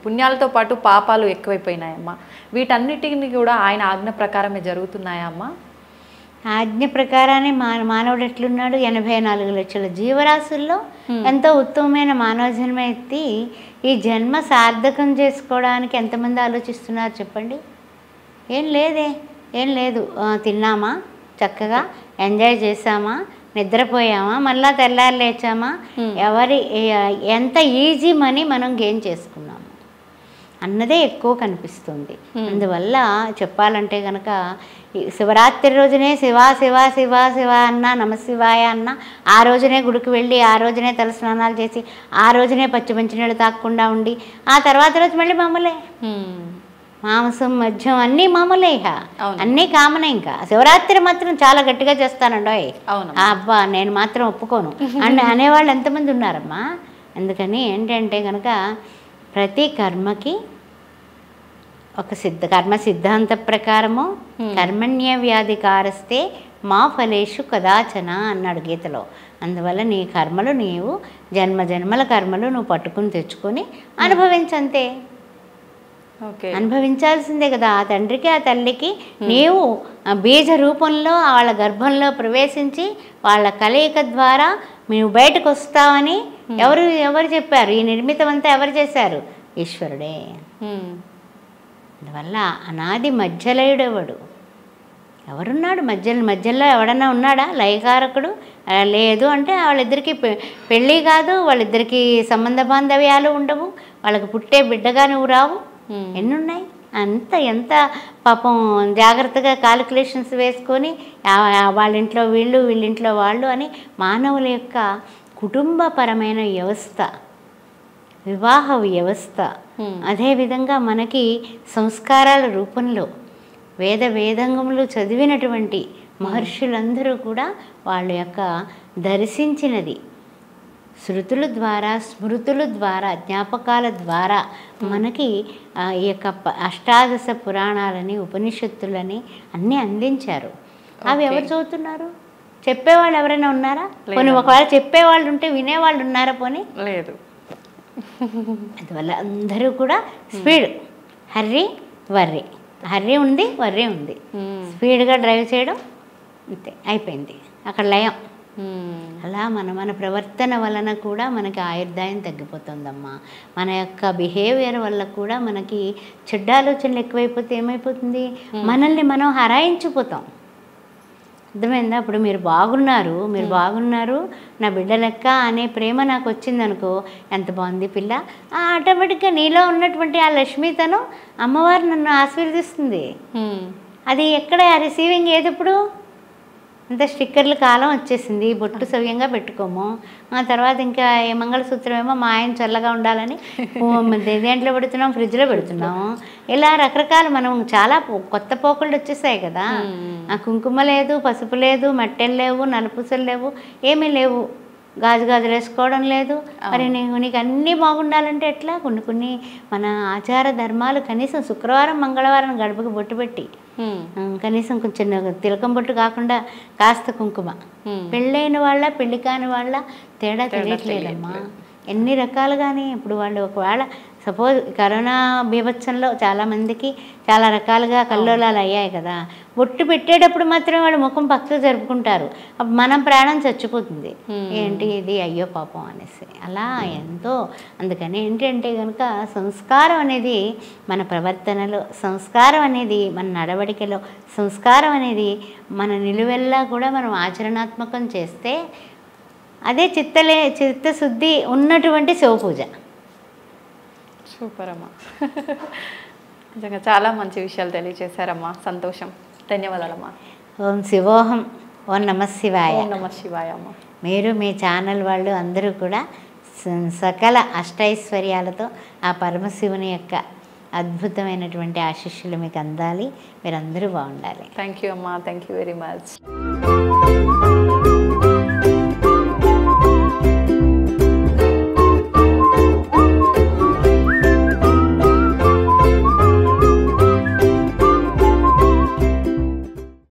పుణ్యాలతో పాటు పాపాలు ఎక్కువైపోయినాయమ్మా. వీటన్నిటిని కూడా ఆయన ఆజ్ఞ ప్రకారమే జరుగుతున్నాయా అమ్మా? ఆజ్ఞ ప్రకారాన్ని మానవుడు ఎట్లున్నాడు? 84 లక్షల జీవరాశుల్లో ఎంతో ఉత్తమమైన మానవ జన్మ ఎత్తి ఈ జన్మ సార్థకం చేసుకోవడానికి ఎంతమంది ఆలోచిస్తున్నారు చెప్పండి? ఏం లేదు. తిన్నామా, చక్కగా ఎంజాయ్ చేసామా, నిద్రపోయామా, మళ్ళా తెల్లారి లేచామా, ఎంత ఈజీ మనీ మనం గెయిన్ చేసుకున్నాము అన్నదే ఎక్కువ కనిపిస్తుంది. అందువల్ల చెప్పాలంటే కనుక శివరాత్రి రోజునే శివ శివ శివ శివ అన్న, నమశివాయ అన్న, ఆ రోజునే గుడికి వెళ్ళి, ఆ రోజునే తల స్నానాలు చేసి, ఆ రోజునే పచ్చి మంచినీళ్ళు తాగకుండా ఉండి, ఆ తర్వాత రోజు మళ్ళీ మామూలే, మాంసం మద్యం అన్నీ మామూలే, ఇక అన్నీ కామనే. ఇంకా శివరాత్రి మాత్రం చాలా గట్టిగా చేస్తానండోయ్, అబ్బా నేను మాత్రం ఒప్పుకోను అనేవాళ్ళు ఎంతమంది ఉన్నారమ్మా. అందుకని ఏంటంటే కనుక ప్రతి కర్మకి ఒక కర్మ సిద్ధాంత ప్రకారము కర్మణ్య వ్యాధికారస్తే మా ఫలేషు కదాచన అన్నాడు గీతలో. అందువల్ల నీ కర్మలు నీవు జన్మల కర్మలు నువ్వు పట్టుకుని తెచ్చుకొని అనుభవించంతే. అనుభవించాల్సిందే కదా. ఆ తండ్రికి ఆ తల్లికి నీవు బీజ రూపంలో వాళ్ళ గర్భంలో ప్రవేశించి వాళ్ళ కలయిక ద్వారా నువ్వు బయటకు వస్తావని ఎవరు చెప్పారు? ఈ నిర్మితం అంతా ఎవరు చేశారు? ఈశ్వరుడే. అందువల్ల అనాది మధ్యలయుడెవడు? ఎవరున్నాడు మధ్యలో? ఎవడన్నా ఉన్నాడా లయకారకుడు? లేదు. అంటే వాళ్ళిద్దరికీ పెళ్ళి కాదు, వాళ్ళిద్దరికీ సంబంధ బాంధవ్యాలు ఉండవు, వాళ్ళకి పుట్టే బిడ్డగా నువ్వు రావు. ఎన్నున్నాయి? ఎంత పాపం జాగ్రత్తగా కాలిక్యులేషన్స్ వేసుకొని వాళ్ళింట్లో వీళ్ళు, వీళ్ళింట్లో వాళ్ళు అని మానవుల యొక్క కుటుంబపరమైన వ్యవస్థ, వివాహ వ్యవస్థ, అదేవిధంగా మనకి సంస్కారాల రూపంలో వేదములు చదివినటువంటి మహర్షులందరూ కూడా వాళ్ళ యొక్క దర్శించినది శృతుల ద్వారా, స్మృతుల ద్వారా, జ్ఞాపకాల ద్వారా మనకి ఈ యొక్క అష్టాదశ పురాణాలని, ఉపనిషత్తులని అన్నీ అందించారు. అవి ఎవరు చదువుతున్నారు? చెప్పేవాళ్ళు ఎవరైనా ఉన్నారా? పోనీ ఒకవేళ చెప్పేవాళ్ళు ఉంటే వినేవాళ్ళు ఉన్నారా? పోనీ లేదు. అందువల్ల అందరూ కూడా స్పీడ్, హర్రీ ఉంది, వర్రీ ఉంది. స్పీడ్గా డ్రైవ్ చేయడం, అంతే, అయిపోయింది అక్కడ లయం. అలా మన ప్రవర్తన వలన కూడా మనకి ఆయుర్దాయం తగ్గిపోతుందమ్మా. మన యొక్క బిహేవియర్ వల్ల కూడా మనకి చెడ్డ ఆలోచనలు ఎక్కువైపోతే ఏమైపోతుంది? మనల్ని మనం హరాయించిపోతాం. అర్థమైందా? ఇప్పుడు మీరు బాగున్నారు, నా బిడ్డ లెక్క అనే ప్రేమ నాకు వచ్చిందనుకో, ఎంత బాగుంది పిల్ల, ఆటోమేటిక్గా నీలో ఉన్నటువంటి ఆ లక్ష్మీతనం అమ్మవారు నన్ను ఆశీర్వదిస్తుంది. అది ఎక్కడ రిసీవింగ్ ఏది? ఇప్పుడు అంత స్టిక్కర్ల కాలం వచ్చేసింది. బొట్టు సవ్యంగా పెట్టుకోము, ఆ తర్వాత ఇంకా మంగళసూత్రం ఏమో మా ఆయన చల్లగా ఉండాలని దేంట్లో పెడుతున్నాం, ఫ్రిడ్జ్లో పెడుతున్నాము. ఇలా రకరకాల మనం చాలా కొత్త పోకళ్ళు వచ్చేసాయి కదా. ఆ కుంకుమ లేదు, పసుపు లేదు, మట్టెలు లేవు, నలుపూసలు లేవు, ఏమీ లేవు, గాజులు వేసుకోవడం లేదు. మరి నీకు అన్నీ బాగుండాలంటే ఎట్లా? కొన్ని మన ఆచార ధర్మాలు కనీసం శుక్రవారం మంగళవారం గడపకు బొట్టు పెట్టి, కనీసం కొంచెం తిలకం బొట్టు కాకుండా కాస్త కుంకుమ, పెళ్ళైన వాళ్ళ పెళ్ళి కాని వాళ్ళ తేడా తెలియట్లేదమ్మా. ఎన్ని రకాలుగానే ఇప్పుడు వాళ్ళు ఒకవేళ సపోజ్ కరోనా బీభత్సంలో చాలామందికి చాలా రకాలుగా కల్లోలాలు అయ్యాయి కదా, బొట్టు పెట్టేటప్పుడు మాత్రమే వాళ్ళు ముఖం పక్కకు జరుపుకుంటారు, అప్పుడు మనం ప్రాణం చచ్చిపోతుంది. ఏంటి ఇది అయ్యో పాపం అనేసి అలా ఎంతో. అందుకని ఏంటంటే కనుక సంస్కారం అనేది మన ప్రవర్తనలో, సంస్కారం అనేది మన నడవడికలో, సంస్కారం అనేది మన నిలువెల్లా కూడా మనం ఆచరణాత్మకం చేస్తే అదే చిత్తశుద్ధి ఉన్నటువంటి శివపూజ. సూపర్ అమ్మా. నిజంగా చాలా మంచి విషయాలు తెలియజేశారమ్మా. సంతోషం. ధన్యవాదాలమ్మా. ఓం శివోహం. ఓం నమ శివాయ. ఓం నమ శివాయ అమ్మా. మీరు మీ ఛానల్ వాళ్ళు అందరూ కూడా సకల అష్టైశ్వర్యాలతో ఆ పరమశివుని యొక్క అద్భుతమైనటువంటి ఆశీస్సులు మీకు అందాలి. మీరందరూ బాగుండాలి. థ్యాంక్ యూ అమ్మా. Thank you very much.